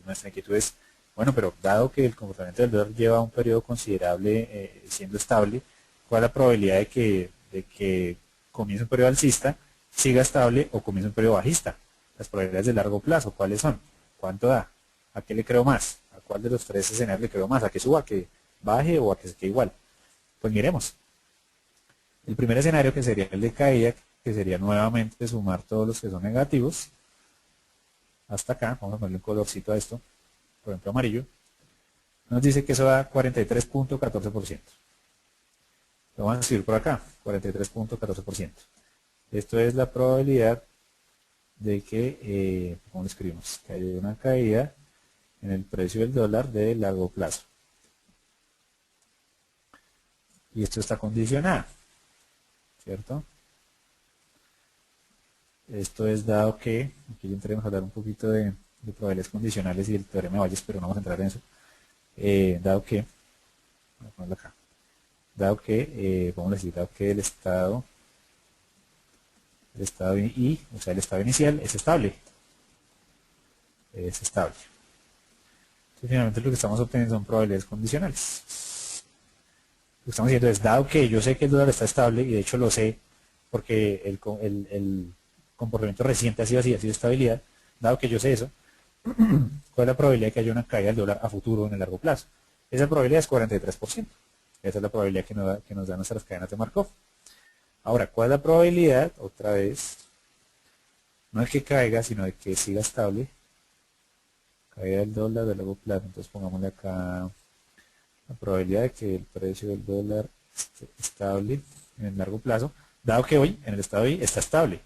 nuestra inquietud es, bueno, pero dado que el comportamiento del dólar lleva un periodo considerable siendo estable, ¿cuál es la probabilidad de que comience un periodo alcista, siga estable o comience un periodo bajista? Las probabilidades de largo plazo, ¿cuáles son? ¿Cuánto da? ¿A qué le creo más? ¿A cuál de los tres escenarios le creo más? ¿A que suba, a que baje o a que se quede igual? Pues miremos. El primer escenario, que sería el de caída, que sería nuevamente sumar todos los que son negativos. Hasta acá, vamos a ponerle un colorcito a esto, por ejemplo amarillo. nos dice que eso da 43.14%. Lo vamos a escribir por acá, 43.14%. Esto es la probabilidad de que, ¿cómo lo escribimos? Que haya una caída en el precio del dólar de largo plazo. Y esto está condicionado, ¿cierto? Esto es dado que, aquí ya entremos a hablar un poquito de probabilidades condicionales y del teorema de Bayes, pero no vamos a entrar en eso. Dado que, voy a ponerlo acá, dado que, vamos a decir, dado que el estado I, o sea, el estado inicial es estable. Es estable. Entonces, finalmente lo que estamos obteniendo son probabilidades condicionales. Lo que estamos diciendo es, dado que yo sé que el dólar está estable, y de hecho lo sé, porque el comportamiento reciente ha sido así, ha sido estabilidad, dado que yo sé eso, ¿cuál es la probabilidad de que haya una caída del dólar a futuro en el largo plazo? Esa probabilidad es 43%. Esa es la probabilidad que nos dan nuestras cadenas de Markov. Ahora, ¿cuál es la probabilidad? Otra vez, no es que caiga, sino de que siga estable. Caída del dólar de largo plazo. Entonces pongámosle acá la probabilidad de que el precio del dólar esté estable en el largo plazo, dado que hoy, en el estado de hoy, está estable.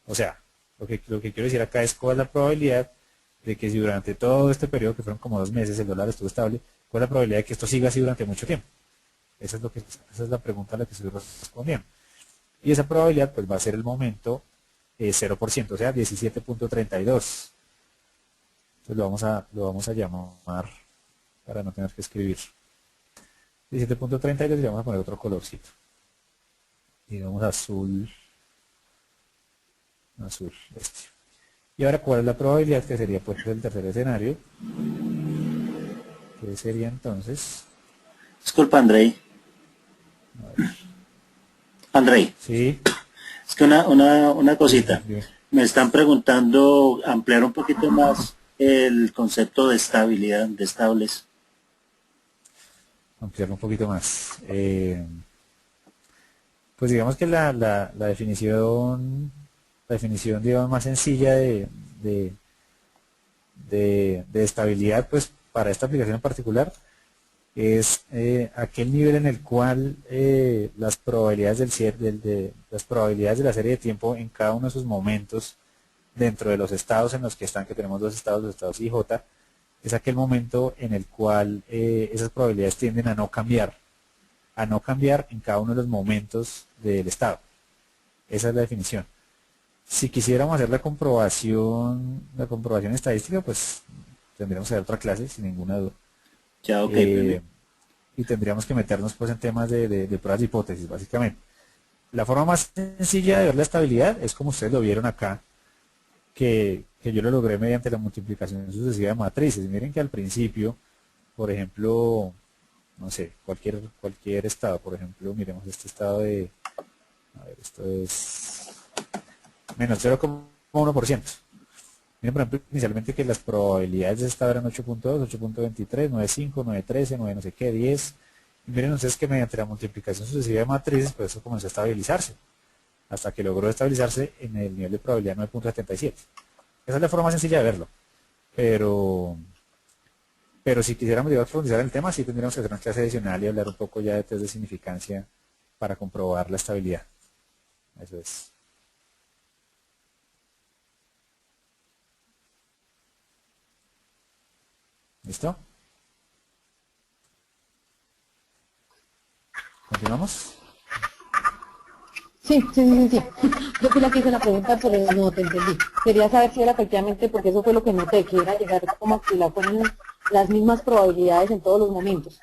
O sea, lo que quiero decir acá es cuál es la probabilidad de que si durante todo este periodo, que fueron como 2 meses, el dólar estuvo estable, cuál es la probabilidad de que esto siga así durante mucho tiempo. Esa es la pregunta a la que estoy respondiendo. Y esa probabilidad pues va a ser el momento 0%, o sea, 17.32. Entonces lo vamos a llamar, para no tener que escribir, 17.32, y le vamos a poner otro colorcito. Digamos azul, este. Y ahora, ¿cuál es la probabilidad? Que sería pues el tercer escenario, que sería entonces... Disculpa, Andrei. Andrei, Sí, es que una cosita. sí. Me están preguntando ampliar un poquito más el concepto de estabilidad, de estables. Ampliarlo un poquito más. Pues digamos que la definición digamos, más sencilla de estabilidad, pues para esta aplicación en particular, es aquel nivel en el cual las probabilidades las probabilidades de la serie de tiempo en cada uno de sus momentos dentro de los estados en los que están, que tenemos dos estados, los estados I y J, es aquel momento en el cual esas probabilidades tienden a no cambiar en cada uno de los momentos del estado. Esa es la definición. Si quisiéramos hacer la comprobación estadística, pues tendríamos que hacer otra clase, sin ninguna duda. Ya, ok. Y tendríamos que meternos pues en temas de pruebas de hipótesis, básicamente. La forma más sencilla de ver la estabilidad es como ustedes lo vieron acá, que yo lo logré mediante la multiplicación sucesiva de matrices. Miren que al principio, por ejemplo, no sé, cualquier estado, por ejemplo, miremos este estado de, a ver, esto es menos 0,1%. Miren, por ejemplo, inicialmente que las probabilidades de ese estado eran 8.2, 8.23, 9.5, 9.13, 9 no sé qué, 10. Y miren ustedes que mediante la multiplicación sucesiva de matrices, pues eso comenzó a estabilizarse, hasta que logró estabilizarse en el nivel de probabilidad 9.77. Esa es la forma más sencilla de verlo. Pero si quisiéramos llegar a profundizar en el tema, sí tendríamos que hacer una clase adicional y hablar un poco ya de test de significancia para comprobar la estabilidad. Eso es. ¿Listo? ¿Continuamos? Sí, sí, sí, sí. Yo fui la que hice la pregunta, pero no te entendí. Quería saber si era efectivamente, porque eso fue lo que noté, que era llegar como que fueran las mismas probabilidades en todos los momentos.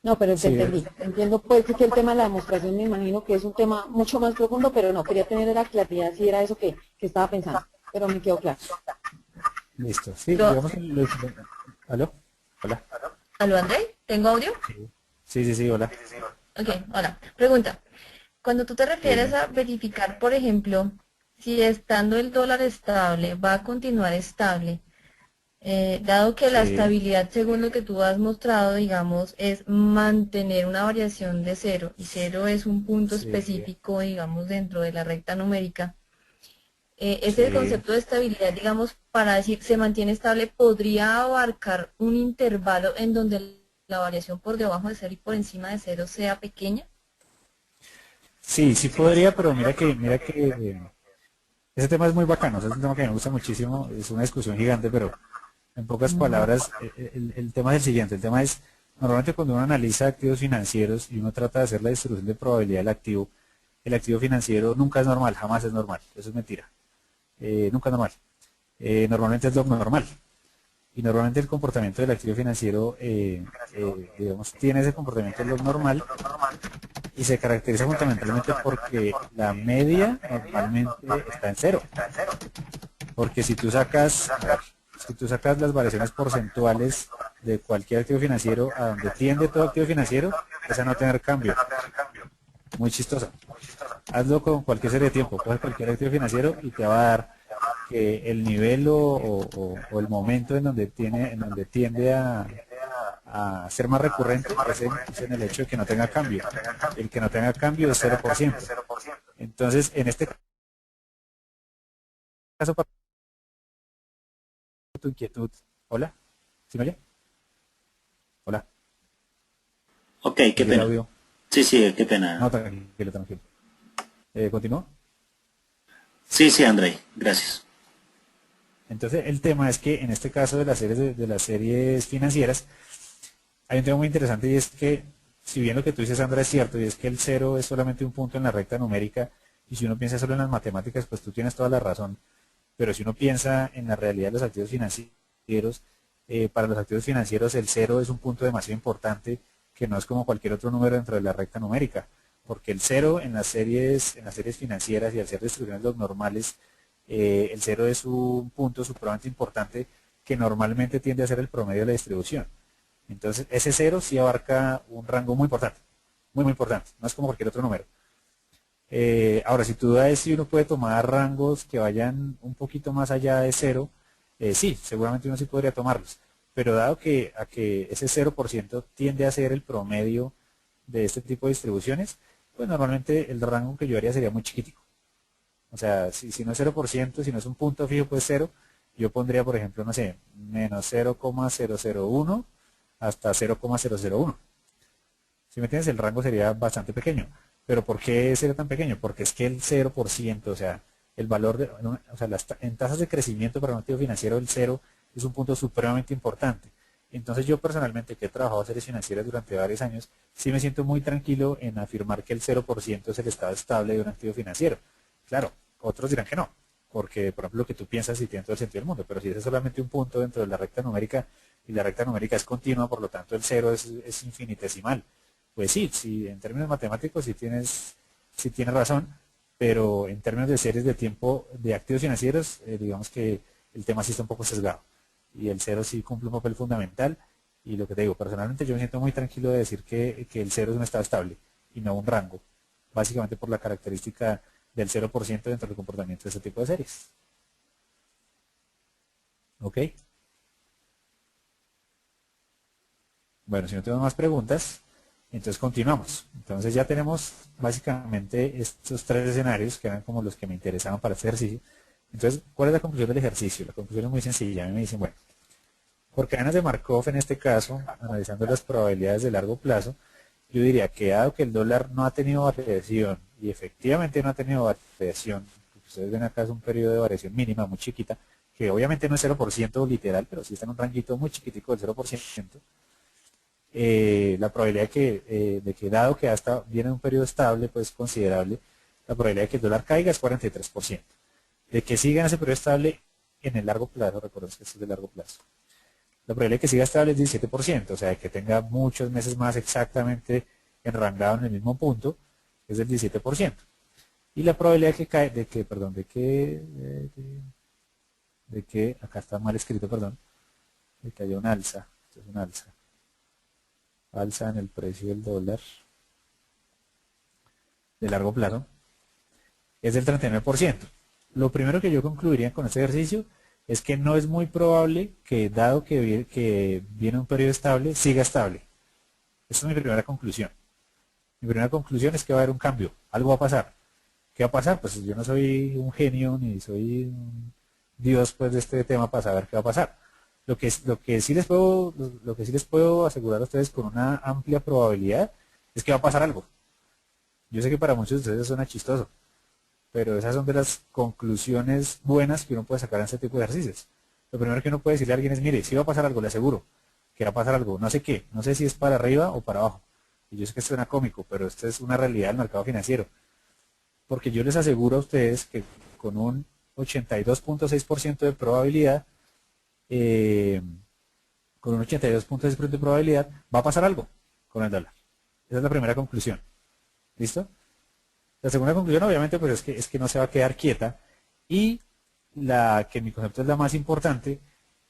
No, pero te Sí, entendí. Entiendo pues que el tema de la demostración me imagino que es un tema mucho más profundo, pero no, quería tener la claridad si era eso que estaba pensando, pero me quedó claro. listo. Sí, Lo- digamos que ¿Aló? Hola. ¿Aló, André? ¿Tengo audio? Sí, hola. Ok, hola. Pregunta. Cuando tú te refieres Dime. a verificar, por ejemplo, si estando el dólar estable, va a continuar estable, dado que la Sí, estabilidad, según lo que tú has mostrado, digamos, es mantener una variación de cero, y cero es un punto sí. específico, digamos, dentro de la recta numérica, ese Sí. concepto de estabilidad, digamos, para decir se mantiene estable, podría abarcar un intervalo en donde la variación por debajo de cero y por encima de cero sea pequeña. Sí, sí podría, pero mira que ese tema es muy bacano, o sea, es un tema que me gusta muchísimo, es una discusión gigante, pero en pocas Ujú. palabras, el tema es el siguiente, el tema es, normalmente cuando uno analiza activos financieros y uno trata de hacer la distribución de probabilidad del activo, el activo financiero nunca es normal, jamás es normal, eso es mentira, nunca es normal. Normalmente es lo normal. Y normalmente el comportamiento del activo financiero, digamos, tiene ese comportamiento de lo normal y se caracteriza fundamentalmente porque la media normalmente está en cero. Porque si tú sacas, a ver, si tú sacas las variaciones porcentuales de cualquier activo financiero a donde tiende todo activo financiero, es a no tener cambio. Muy chistosa. Hazlo con cualquier serie de tiempo, coge cualquier activo financiero y te va a dar que el nivel o el momento en donde tiende a ser más recurrente es en el hecho de que no tenga cambio. El que no tenga cambio es 0%. Entonces, en este caso, para tu inquietud, hola, ¿sí me oye? Hola, Ok, qué oye el pena. audio. Sí, sí, qué No, pena. tranquilo, tranquilo. ¿Continúo? Sí, sí, André, gracias. Entonces, el tema es que en este caso de las series financieras, hay un tema muy interesante y es que, si bien lo que tú dices, Sandra, es cierto, y es que el cero es solamente un punto en la recta numérica, y si uno piensa solo en las matemáticas, pues tú tienes toda la razón, pero si uno piensa en la realidad de los activos financieros, para los activos financieros el cero es un punto demasiado importante que no es como cualquier otro número dentro de la recta numérica, porque el cero en las series financieras y al ser distribuciones los normales, el cero es un punto supremamente importante que normalmente tiende a ser el promedio de la distribución. Entonces, ese cero sí abarca un rango muy importante, muy importante, no es como cualquier otro número. Ahora, si tu duda es si uno puede tomar rangos que vayan un poquito más allá de cero, sí, seguramente uno sí podría tomarlos. Pero dado que ese 0% tiende a ser el promedio de este tipo de distribuciones, pues normalmente el rango que yo haría sería muy chiquitico. O sea, si no es 0%, si no es un punto fijo, pues cero, yo pondría, por ejemplo, no sé, menos 0,001 hasta 0,001. Si me entiendes, el rango sería bastante pequeño. Pero ¿por qué sería tan pequeño? Porque es que el 0%, o sea, el valor de, o sea, en tasas de crecimiento para un activo financiero, el cero es un punto supremamente importante. Entonces yo personalmente, que he trabajado en series financieras durante varios años, sí me siento muy tranquilo en afirmar que el 0% es el estado estable de un activo financiero. Claro, otros dirán que no, porque por ejemplo lo que tú piensas sí tiene todo el sentido del mundo, pero si ese es solamente un punto dentro de la recta numérica y la recta numérica es continua, por lo tanto el cero es infinitesimal. Pues sí, sí, en términos matemáticos sí tienes razón, pero en términos de series de tiempo de activos financieros, digamos que el tema sí está un poco sesgado. Y el cero sí cumple un papel fundamental. Y lo que te digo, personalmente yo me siento muy tranquilo de decir que el cero es un estado estable y no un rango, básicamente por la característica del 0% dentro del comportamiento de este tipo de series. ¿Ok? Bueno, si no tenemos más preguntas, entonces continuamos. Entonces ya tenemos básicamente estos tres escenarios que eran como los que me interesaban para este ejercicio. Entonces, ¿cuál es la conclusión del ejercicio? La conclusión es muy sencilla. A mí me dicen, bueno, por cadenas de Markov en este caso, analizando las probabilidades de largo plazo, yo diría que dado que el dólar no ha tenido variación y efectivamente no ha tenido variación, ustedes ven acá es un periodo de variación mínima muy chiquita, que obviamente no es 0% literal, pero sí está en un ranguito muy chiquitico del 0%, la probabilidad de que dado que hasta viene un periodo estable, pues considerable, la probabilidad de que el dólar caiga es 43%. De que siga en ese periodo estable en el largo plazo, recuerden que esto es de largo plazo. La probabilidad de que siga estable es 17%, o sea, de que tenga muchos meses más exactamente enrangado en el mismo punto, es del 17%. Y la probabilidad de que cae, de que, perdón, de que, acá está mal escrito, perdón, de que haya un alza, esto es un alza en el precio del dólar de largo plazo, es del 39%. Lo primero que yo concluiría con este ejercicio es que no es muy probable que, dado que viene un periodo estable, siga estable. Esta es mi primera conclusión. Mi primera conclusión es que va a haber un cambio, algo va a pasar. ¿Qué va a pasar? Pues yo no soy un genio ni soy un Dios pues de este tema para saber qué va a pasar. Lo que sí les puedo asegurar a ustedes con una amplia probabilidad es que va a pasar algo. Yo sé que para muchos de ustedes suena chistoso, pero esas son de las conclusiones buenas que uno puede sacar en este tipo de ejercicios. Lo primero que uno puede decirle a alguien es, mire, si va a pasar algo, le aseguro que va a pasar algo, no sé qué, no sé si es para arriba o para abajo. Y yo sé que suena cómico, pero esta es una realidad del mercado financiero. Porque yo les aseguro a ustedes que con un 82.6% de probabilidad, eh, con un 82.6% de probabilidad, va a pasar algo con el dólar. Esa es la primera conclusión. ¿Listo? La segunda conclusión, obviamente, pues es que no se va a quedar quieta. Y la que en mi concepto es la más importante,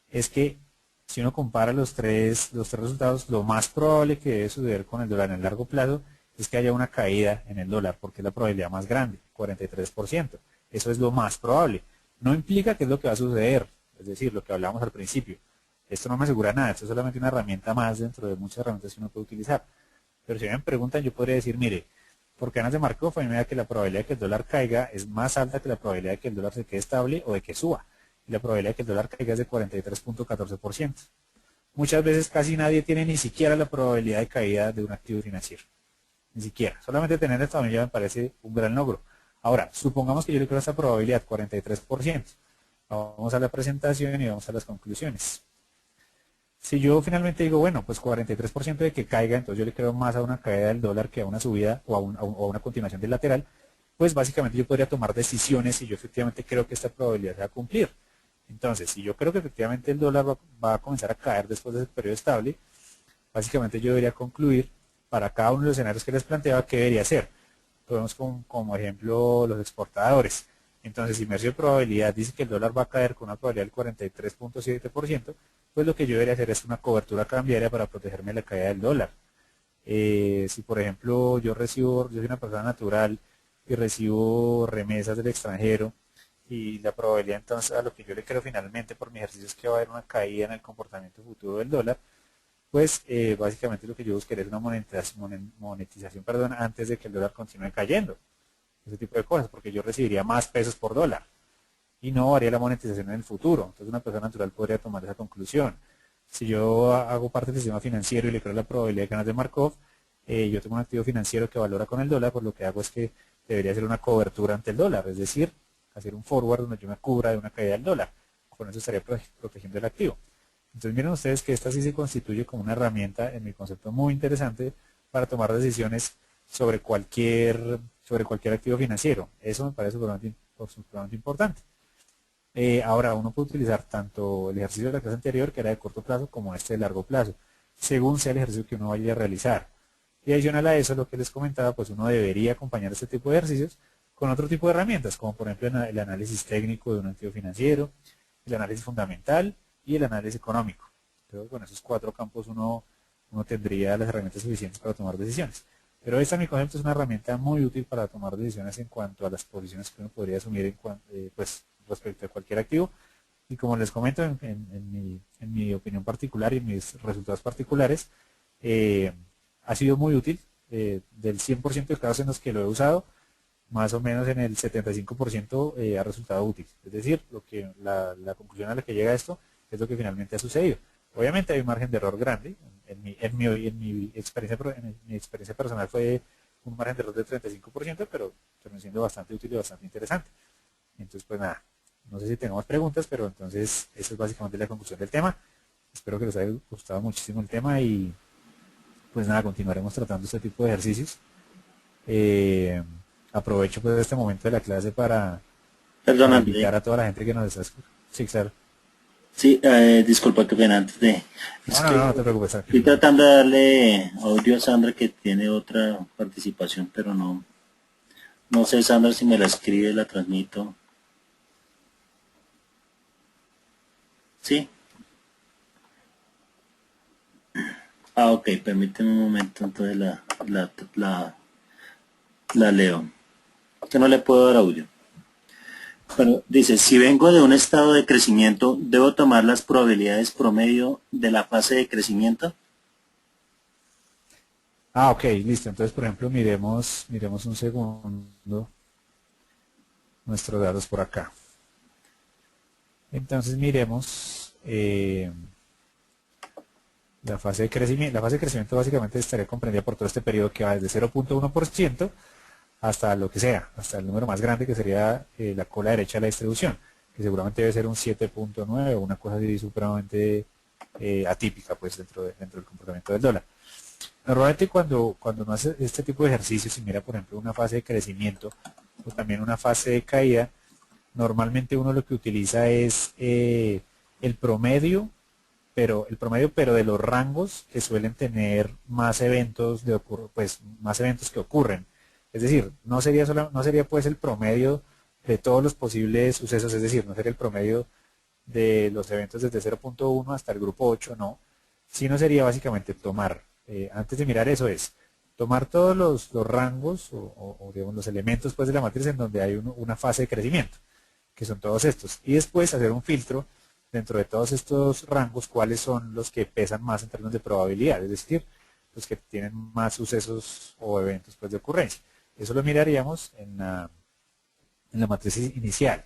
es que si uno compara los tres resultados, lo más probable que debe suceder con el dólar en el largo plazo es que haya una caída en el dólar, porque es la probabilidad más grande, 43%. Eso es lo más probable. No implica que es lo que va a suceder, es decir, lo que hablábamos al principio. Esto no me asegura nada, esto es solamente una herramienta más dentro de muchas herramientas que uno puede utilizar. Pero si me preguntan, yo podría decir, mire, por cadenas de Markov, a mí me da que la probabilidad de que el dólar caiga es más alta que la probabilidad de que el dólar se quede estable o de que suba. Y la probabilidad de que el dólar caiga es de 43.14%. Muchas veces casi nadie tiene ni siquiera la probabilidad de caída de un activo financiero. Ni siquiera. Solamente tener esta familia me parece un gran logro. Ahora, supongamos que yo le creo esta probabilidad, 43%. Vamos a la presentación y vamos a las conclusiones. Si yo finalmente digo, bueno, pues 43% de que caiga, entonces yo le creo más a una caída del dólar que a una subida o a una continuación del lateral, pues básicamente yo podría tomar decisiones si yo efectivamente creo que esta probabilidad se va a cumplir. Entonces, si yo creo que efectivamente el dólar va a comenzar a caer después de ese periodo estable, básicamente yo debería concluir para cada uno de los escenarios que les planteaba qué debería hacer. Podemos como ejemplo los exportadores. Entonces, si mi de probabilidad dice que el dólar va a caer con una probabilidad del 43.7%, pues lo que yo debería hacer es una cobertura cambiaria para protegerme de la caída del dólar. Si por ejemplo yo soy una persona natural y recibo remesas del extranjero y la probabilidad entonces a lo que yo le creo finalmente por mi ejercicio es que va a haber una caída en el comportamiento futuro del dólar, pues básicamente lo que yo buscaría es una monetización, antes de que el dólar continúe cayendo. Ese tipo de cosas, porque yo recibiría más pesos por dólar y no haría la monetización en el futuro. Entonces una persona natural podría tomar esa conclusión. Si yo hago parte del sistema financiero y le creo la probabilidad de ganas de Markov, yo tengo un activo financiero que valora con el dólar, pues lo que hago es que debería hacer una cobertura ante el dólar, es decir, hacer un forward donde yo me cubra de una caída del dólar. Con eso estaría protegiendo el activo. Entonces miren ustedes que esta sí se constituye como una herramienta, en mi concepto, muy interesante para tomar decisiones sobre cualquier activo financiero. Eso me parece supremamente importante. Ahora uno puede utilizar tanto el ejercicio de la clase anterior, que era de corto plazo, como este de largo plazo, según sea el ejercicio que uno vaya a realizar. Y adicional a eso, lo que les comentaba, pues uno debería acompañar este tipo de ejercicios con otro tipo de herramientas, como por ejemplo el análisis técnico de un activo financiero, el análisis fundamental y el análisis económico. Creo que con esos cuatro campos uno tendría las herramientas suficientes para tomar decisiones. Pero esta, en mi concepto, es una herramienta muy útil para tomar decisiones en cuanto a las posiciones que uno podría asumir pues, respecto a cualquier activo. Y como les comento, en mi opinión particular y en mis resultados particulares, ha sido muy útil. Del 100% de casos en los que lo he usado, más o menos en el 75% ha resultado útil. Es decir, la conclusión a la que llega esto es lo que finalmente ha sucedido. Obviamente hay un margen de error grande. En mi experiencia personal fue un margen de error del 35%, pero terminó siendo bastante útil y bastante interesante. Entonces, pues nada, no sé si tenemos preguntas, pero entonces esa es básicamente la conclusión del tema. Espero que les haya gustado muchísimo el tema y pues nada, continuaremos tratando este tipo de ejercicios. Aprovecho pues este momento de la clase para Perdón, invitar André. a toda la gente que nos está escuchando. Sí, claro. Sí, disculpa que pena antes de... Es No que te preocupes. estoy Tranquilo. tratando de darle audio a Sandra que tiene otra participación, pero no sé, Sandra, si me la escribe, la transmito. Sí. Ah, ok, permíteme un momento, entonces la leo. Que no le puedo dar audio. Bueno, dice, si vengo de un estado de crecimiento, ¿debo tomar las probabilidades promedio de la fase de crecimiento? Ok, listo. Entonces, por ejemplo, miremos un segundo. nuestros datos por acá. Entonces miremos la fase de crecimiento. La fase de crecimiento básicamente estaría comprendida por todo este periodo que va desde 0.1% hasta lo que sea, hasta el número más grande que sería la cola derecha de la distribución, que seguramente debe ser un 7.9 o una cosa así supremamente atípica pues dentro del comportamiento del dólar. Normalmente cuando uno hace este tipo de ejercicios y mira por ejemplo una fase de crecimiento o también una fase de caída, normalmente uno lo que utiliza es el promedio, pero de los rangos que suelen tener más eventos más eventos que ocurren. Es decir, no sería pues el promedio de todos los posibles sucesos, es decir, no sería el promedio de los eventos desde 0.1 hasta el grupo 8, no, sino sería básicamente tomar, antes de mirar eso tomar todos los rangos o digamos los elementos pues de la matriz en donde hay una fase de crecimiento, que son todos estos, y después hacer un filtro dentro de todos estos rangos, cuáles son los que pesan más en términos de probabilidad, es decir, los que tienen más sucesos o eventos pues de ocurrencia. Eso lo miraríamos en la matriz inicial.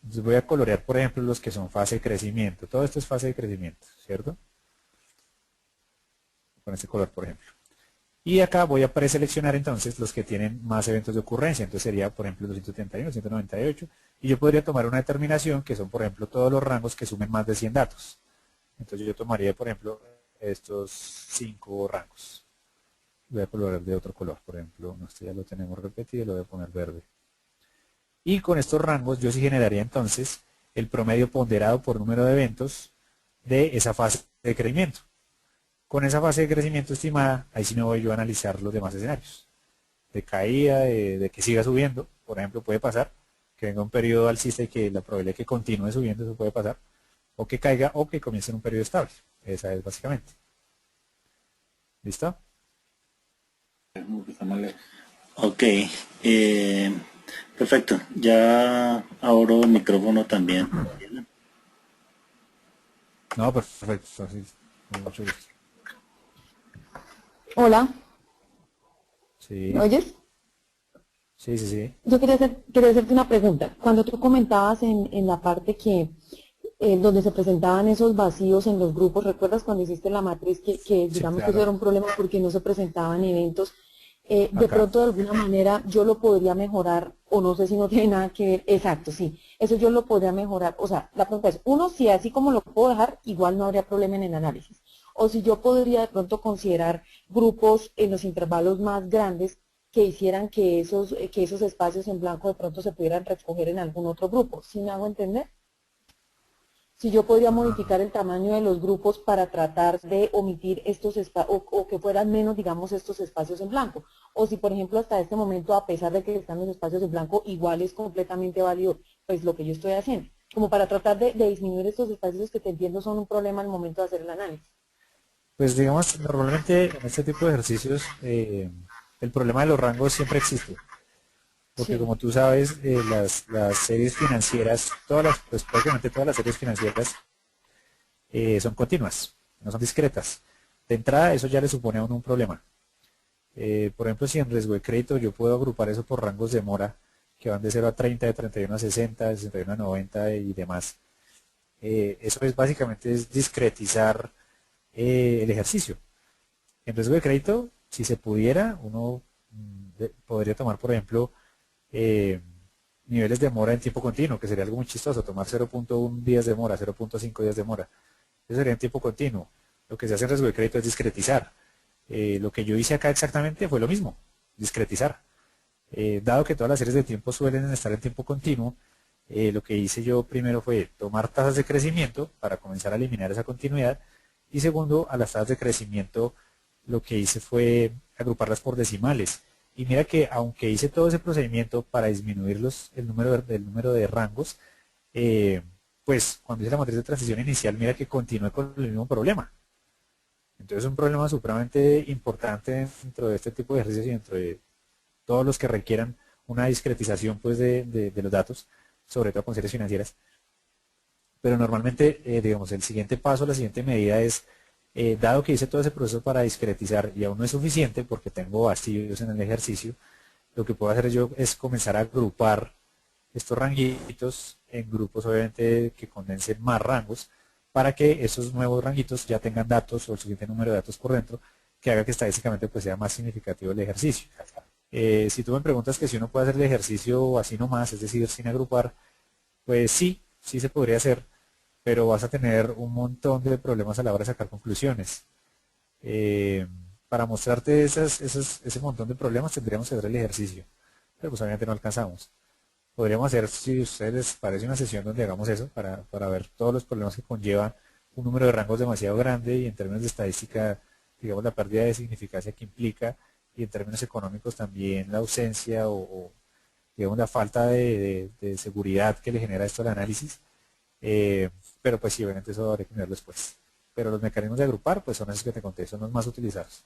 Entonces voy a colorear, por ejemplo, los que son fase de crecimiento. Todo esto es fase de crecimiento, ¿cierto? Con este color, por ejemplo. Y acá voy a preseleccionar entonces los que tienen más eventos de ocurrencia. Entonces sería, por ejemplo, 271, 198. Y yo podría tomar una determinación que son, por ejemplo, todos los rangos que sumen más de 100 datos. Entonces yo tomaría, por ejemplo, estos 5 rangos. Voy a colorear de otro color, por ejemplo, este ya lo tenemos repetido, lo voy a poner verde. Y con estos rangos yo sí generaría entonces el promedio ponderado por número de eventos de esa fase de crecimiento. Con esa fase de crecimiento estimada, ahí sí me voy yo a analizar los demás escenarios. De caída, de que siga subiendo, por ejemplo, puede pasar, que venga un periodo alcista y que la probabilidad de que continúe subiendo, eso puede pasar, o que caiga o que comience en un periodo estable. Esa es básicamente. ¿Listo? Ok, perfecto. Ya abro el micrófono también. No, perfecto. Así, con mucho gusto. Hola, Sí, ¿me oyes? sí. Yo quería hacerte una pregunta. Cuando tú comentabas en la parte que donde se presentaban esos vacíos en los grupos, ¿recuerdas cuando hiciste la matriz que Sí, digamos que eso claro. era un problema porque no se presentaban eventos? De Acá. pronto de alguna manera yo lo podría mejorar, o no sé si no tiene nada que ver, exacto, sí, eso yo lo podría mejorar, o sea, la pregunta es, uno, si así como lo puedo dejar, igual no habría problema en el análisis, o si yo podría de pronto considerar grupos en los intervalos más grandes que hicieran que esos espacios en blanco de pronto se pudieran recoger en algún otro grupo, ¿sí me hago entender? Si yo podría modificar el tamaño de los grupos para tratar de omitir estos espacios, o que fueran menos, digamos, estos espacios en blanco. O si, por ejemplo, hasta este momento, a pesar de que están los espacios en blanco, igual es completamente válido, pues, lo que yo estoy haciendo. Como para tratar de disminuir estos espacios que te entiendo son un problema al momento de hacer el análisis. Pues digamos, normalmente en este tipo de ejercicios el problema de los rangos siempre existe. Porque Sí. como tú sabes, las series financieras, pues prácticamente todas las series financieras son continuas, no son discretas. De entrada, eso ya le supone a uno un problema. Por ejemplo, si en riesgo de crédito yo puedo agrupar eso por rangos de mora, que van de 0 a 30, de 31 a 60, de 61 a 90 y demás. Eso es básicamente es discretizar el ejercicio. En riesgo de crédito, si se pudiera, uno podría tomar, por ejemplo, niveles de mora en tiempo continuo, que sería algo muy chistoso, tomar 0.1 días de mora, 0.5 días de mora. Eso sería en tiempo continuo. Lo que se hace en riesgo de crédito es discretizar. Lo que yo hice acá exactamente fue lo mismo, discretizar. Dado que todas las series de tiempo suelen estar en tiempo continuo, lo que hice yo primero fue tomar tasas de crecimiento para comenzar a eliminar esa continuidad, y segundo, a las tasas de crecimiento lo que hice fue agruparlas por decimales. Y mira que aunque hice todo ese procedimiento para disminuir el número de rangos, pues cuando hice la matriz de transición inicial, mira que continué con el mismo problema. Entonces es un problema supremamente importante dentro de este tipo de ejercicios y dentro de todos los que requieran una discretización pues, de los datos, sobre todo con series financieras. Pero normalmente, digamos, el siguiente paso, la siguiente medida es, dado que hice todo ese proceso para discretizar y aún no es suficiente porque tengo vacíos en el ejercicio, lo que puedo hacer yo es comenzar a agrupar estos ranguitos en grupos obviamente que condensen más rangos para que esos nuevos ranguitos ya tengan datos o el suficiente número de datos por dentro que haga que estadísticamente pues sea más significativo el ejercicio. Si tú me preguntas que si uno puede hacer el ejercicio así nomás, es decir, sin agrupar, pues sí, sí se podría hacer, pero vas a tener un montón de problemas a la hora de sacar conclusiones. Para mostrarte ese montón de problemas tendríamos que hacer el ejercicio, pero pues obviamente no alcanzamos. Podríamos hacer, si a ustedes les parece, una sesión donde hagamos eso para ver todos los problemas que conllevan un número de rangos demasiado grande y en términos de estadística, digamos, la pérdida de significancia que implica y en términos económicos también la ausencia o digamos, la falta de seguridad que le genera esto al análisis. Pero pues sí, obviamente eso habría que mirarlo después. Pero los mecanismos de agrupar, pues son esos que te conté, son los más utilizados.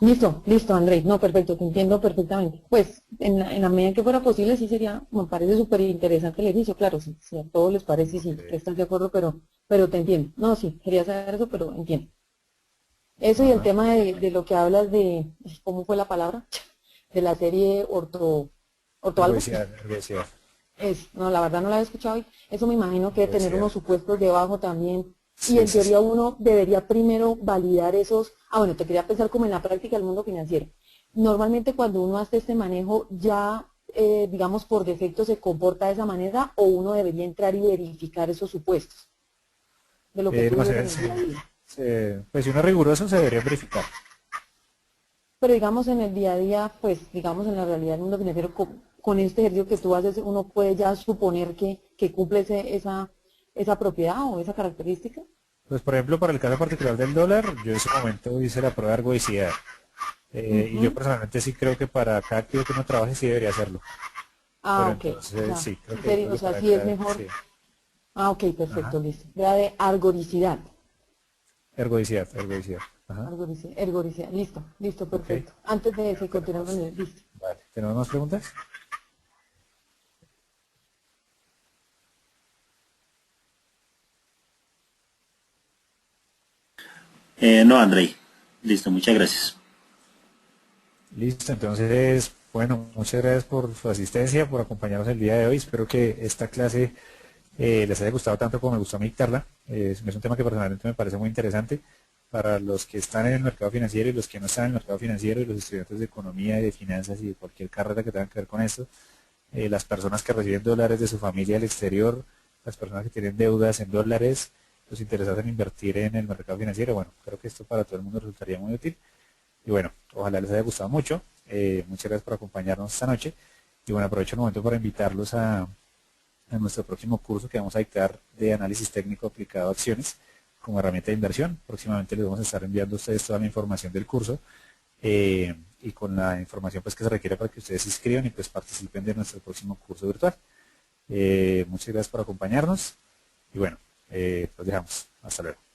Listo, listo, Andrés. No, perfecto, te entiendo perfectamente. Pues, en la medida que fuera posible, sí sería, me parece súper interesante el ejercicio. Claro, sí, sí, a todos les parece, sí, que estás de acuerdo, pero te entiendo. No, sí, quería saber eso, pero entiendo. Eso y el Ajá. tema de lo que hablas de, ¿cómo fue la palabra? De la serie orto algo. Ergodicidad, ergodicidad. No, la verdad no la había escuchado y eso me imagino que debe tener Ergodicidad. unos supuestos debajo también. Y Sí, en sí, sí. teoría uno debería primero validar esos. Bueno, te quería pensar como en la práctica del mundo financiero. Normalmente cuando uno hace este manejo ya, digamos, por defecto se comporta de esa manera o uno debería entrar y verificar esos supuestos de lo que tú No ves sé, en el día a día. pues si uno es riguroso se debería verificar. Pero digamos en el día a día, pues digamos en la realidad del mundo financiero, con este ejercicio que tú haces, uno puede ya suponer que cumple esa propiedad o esa característica. Pues por ejemplo, para el caso particular del dólar, yo en ese momento hice la prueba de ergodicidad. Y yo Ujú. personalmente sí creo que para cada activo que uno trabaje sí debería hacerlo. Ah, Pero ok. O entonces sea, sí, en serio, creo o que sea, para sí es cada, mejor. sí. Ah, ok, perfecto, Ajá. listo. Era de algoricidad. Ergodicidad, ergodicidad. Ajá. Ergoricidad. Listo, listo, Ok. perfecto. Antes de Bueno, que continuemos, listo. vale. ¿Tenemos más preguntas? No, Andrei. Listo, muchas gracias. Listo, entonces, bueno, muchas gracias por su asistencia, por acompañarnos el día de hoy. Espero que esta clase les haya gustado tanto como me gustó a mí dictarla. Es un tema que personalmente me parece muy interesante para los que están en el mercado financiero y los que no están en el mercado financiero y los estudiantes de economía y de finanzas y de cualquier carrera que tenga que ver con esto. Las personas que reciben dólares de su familia al exterior, las personas que tienen deudas en dólares, los interesados en invertir en el mercado financiero. Bueno, creo que esto para todo el mundo resultaría muy útil. Y bueno, ojalá les haya gustado mucho. Muchas gracias por acompañarnos esta noche. Y bueno, aprovecho el momento para invitarlos a nuestro próximo curso que vamos a dictar de análisis técnico aplicado a acciones como herramienta de inversión. Próximamente les vamos a estar enviando a ustedes toda la información del curso y con la información pues que se requiere para que ustedes se inscriban y pues participen de nuestro próximo curso virtual. Muchas gracias por acompañarnos y bueno, los dejamos. Hasta luego.